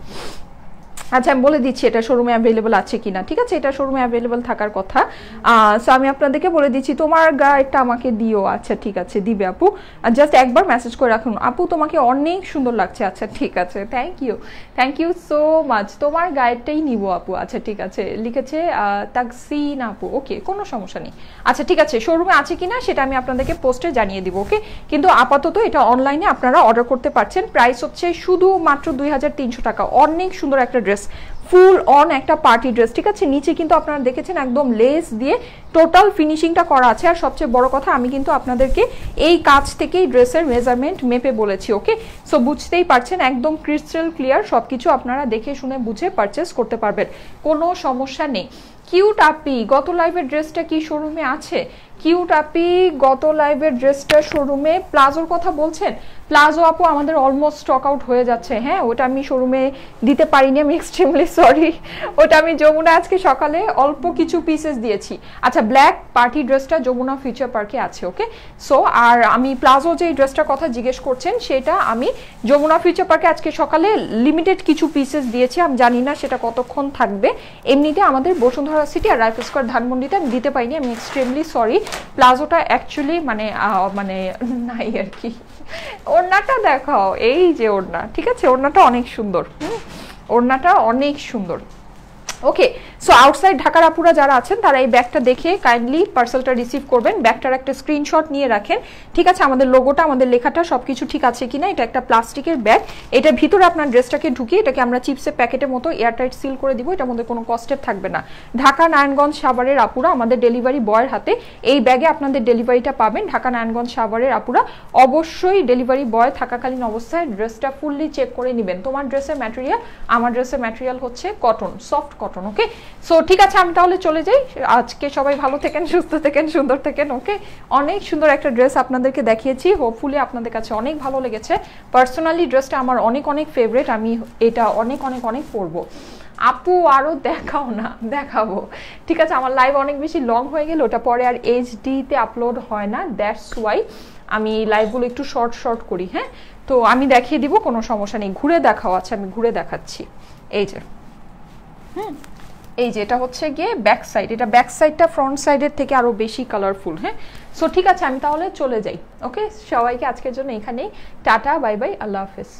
আচ্ছা আমি বলে দিচ্ছি এটা শোরুমে অ্যাভেলেবল আছে কিনা, ঠিক আছে এটা শোরুমে অ্যাভেলেবল থাকার কথা। সো আমি আপনাদেরকে বলে দিচ্ছি তোমার গাইডটা আমাকে দিও, আচ্ছা ঠিক আছে দিবে আপু, জাস্ট একবার মেসেজ করে রাখুন আপু তোমাকে অনেক সুন্দর লাগছে, আচ্ছা ঠিক আছে থ্যাংক ইউ সো মাচ, তোমার গাইডটাই নিব আপু, আচ্ছা ঠিক আছে লিখেছে তাকসিন আপু, ওকে কোনো সমস্যা নেই। আচ্ছা ঠিক আছে শোরুমে আছে কিনা সেটা আমি আপনাদেরকে পোস্টে জানিয়ে দিব, ওকে। কিন্তু আপাতত এটা অনলাইনে আপনারা অর্ডার করতে পারছেন, প্রাইস হচ্ছে শুধুমাত্র 2300 টাকা। অনেক সুন্দর একটা ড্রেস, ফুল অন একটা পার্টি ড্রেস, ঠিক আছে নিচে কিন্তু আপনারা দেখেছেন একদম লেস দিয়ে টোটাল ফিনিশিংটা করা আছে। আর সবচেয়ে বড় কথা আমি কিন্তু আপনাদেরকে এই কাজ থেকেই ড্রেসের মেজারমেন্ট মেপে বলেছি, ওকে। সো বুঝতেই পারছেন একদম ক্রিস্টাল ক্লিয়ার, সবকিছু আপনারা দেখে শুনে বুঝে পারচেস করতে পারবেন, কোনো সমস্যা নেই। কিউট আপি গত লাইভের ড্রেসটা কি শোরুমে আছে? কিউট আপি গত লাইভের ড্রেসটা শোরুমে প্লাজোর কথা বলছেন? প্লাজো আপু আমাদের অলমোস্ট স্টক আউট হয়ে যাচ্ছে। হ্যাঁ, ওটা আমি শোরুমে দিতে পারিনি, আমি এক্সট্রিমলি সরি। ওটা আমি যমুনা আজকে সকালে অল্প কিছু পিসেস দিয়েছি। আচ্ছা, ব্ল্যাক পার্টি ড্রেসটা যমুনা ফিউচার পার্কে আছে। ওকে, সো আর আমি প্লাজো যে ড্রেসটার কথা জিজ্ঞেস করছেন সেটা আমি যমুনা ফিউচার পার্কে আজকে সকালে লিমিটেড কিছু পিসেস দিয়েছি। আমি জানি না সেটা কতক্ষণ থাকবে। এমনিতে আমাদের বসুন্ধরা সিটি আর রাইফেল স্কোয়ার ধানমন্ডিতে আমি দিতে পারিনি, আমি এক্সট্রিমলি সরি। প্লাজোটা অ্যাকচুয়ালি মানে নাই আর কি। ওড়নাটা দেখাও, এই যে ওড়না, ঠিক আছে, ওড়নাটা অনেক সুন্দর। ওড়নাটা অনেক সুন্দর। ওকে, সো আউটসাইড ঢাকার আপুরা যারা আছেন তারা এই ব্যাগটা দেখে কাইন্ডলি পার্সেলটা রিসিভ করবেন। ব্যাগটার একটা স্ক্রিনশট নিয়ে রাখেন, ঠিক আছে? আমাদের লোগোটা, আমাদের লেখাটা সবকিছু ঠিক আছে কিনা। এটা একটা প্লাস্টিকের ব্যাগ, এটার ভিতরে আপনার ড্রেসটাকে ঢুকিয়ে এটাকে আমরা চিপসের প্যাকেটের মতো এয়ারটাইট সিল করে দিব। এটার মধ্যে কোনো কস্টেপ থাকবে না। ঢাকা নারায়ণগঞ্জ সাভারের আপুরা আমাদের ডেলিভারি বয়ের হাতে এই ব্যাগে আপনাদের ডেলিভারিটা পাবেন। ঢাকা নারায়ণগঞ্জ সাভারের আপুরা অবশ্যই ডেলিভারি বয় থাকাকালীন অবস্থায় ড্রেসটা ফুললি চেক করে নেবেন। তোমার ড্রেসের ম্যাটেরিয়াল, আমার ড্রেসের ম্যাটেরিয়াল হচ্ছে কটন, সফট কটন। ওকে, সো ঠিক আছে, আমি তাহলে চলে যাই। আজকে সবাই ভালো থাকেন, সুস্থ থাকেন, সুন্দর থাকেন। ওকে, অনেক সুন্দর একটা ড্রেস আপনাদেরকে দেখিয়েছি, হোপফুলি আপনাদের কাছে অনেক ভালো লেগেছে। পার্সোনালি ড্রেসটা আমার অনেক অনেক ফেভারিট, আমি এটা অনেক অনেক অনেক পরবো। আপু আরো দেখাও না? দেখাবো, ঠিক আছে। আমার লাইভ অনেক বেশি লং হয়ে গেল, ওটা পরে আর এইচডিতে আপলোড হয় না, দ্যাটস ওয়াই আমি লাইভগুলো একটু শর্ট শর্ট করি। হ্যাঁ, তো আমি দেখিয়ে দিব, কোনো সমস্যা নেই। ঘুরে দেখাও, আচ্ছা আমি ঘুরে দেখাচ্ছি। এই যে এই যে এটা হচ্ছে গিয়ে ব্যাক সাইড, এটা ব্যাক সাইডটা ফ্রন্ট সাইডের থেকে আরো বেশি কালারফুল। হ্যাঁ, সো ঠিক আছে, আমি তাহলে চলে যাই। ওকে, সবাইকে আজকের জন্য এখানেই টাটা, বাই বাই, আল্লাহ হাফেজ।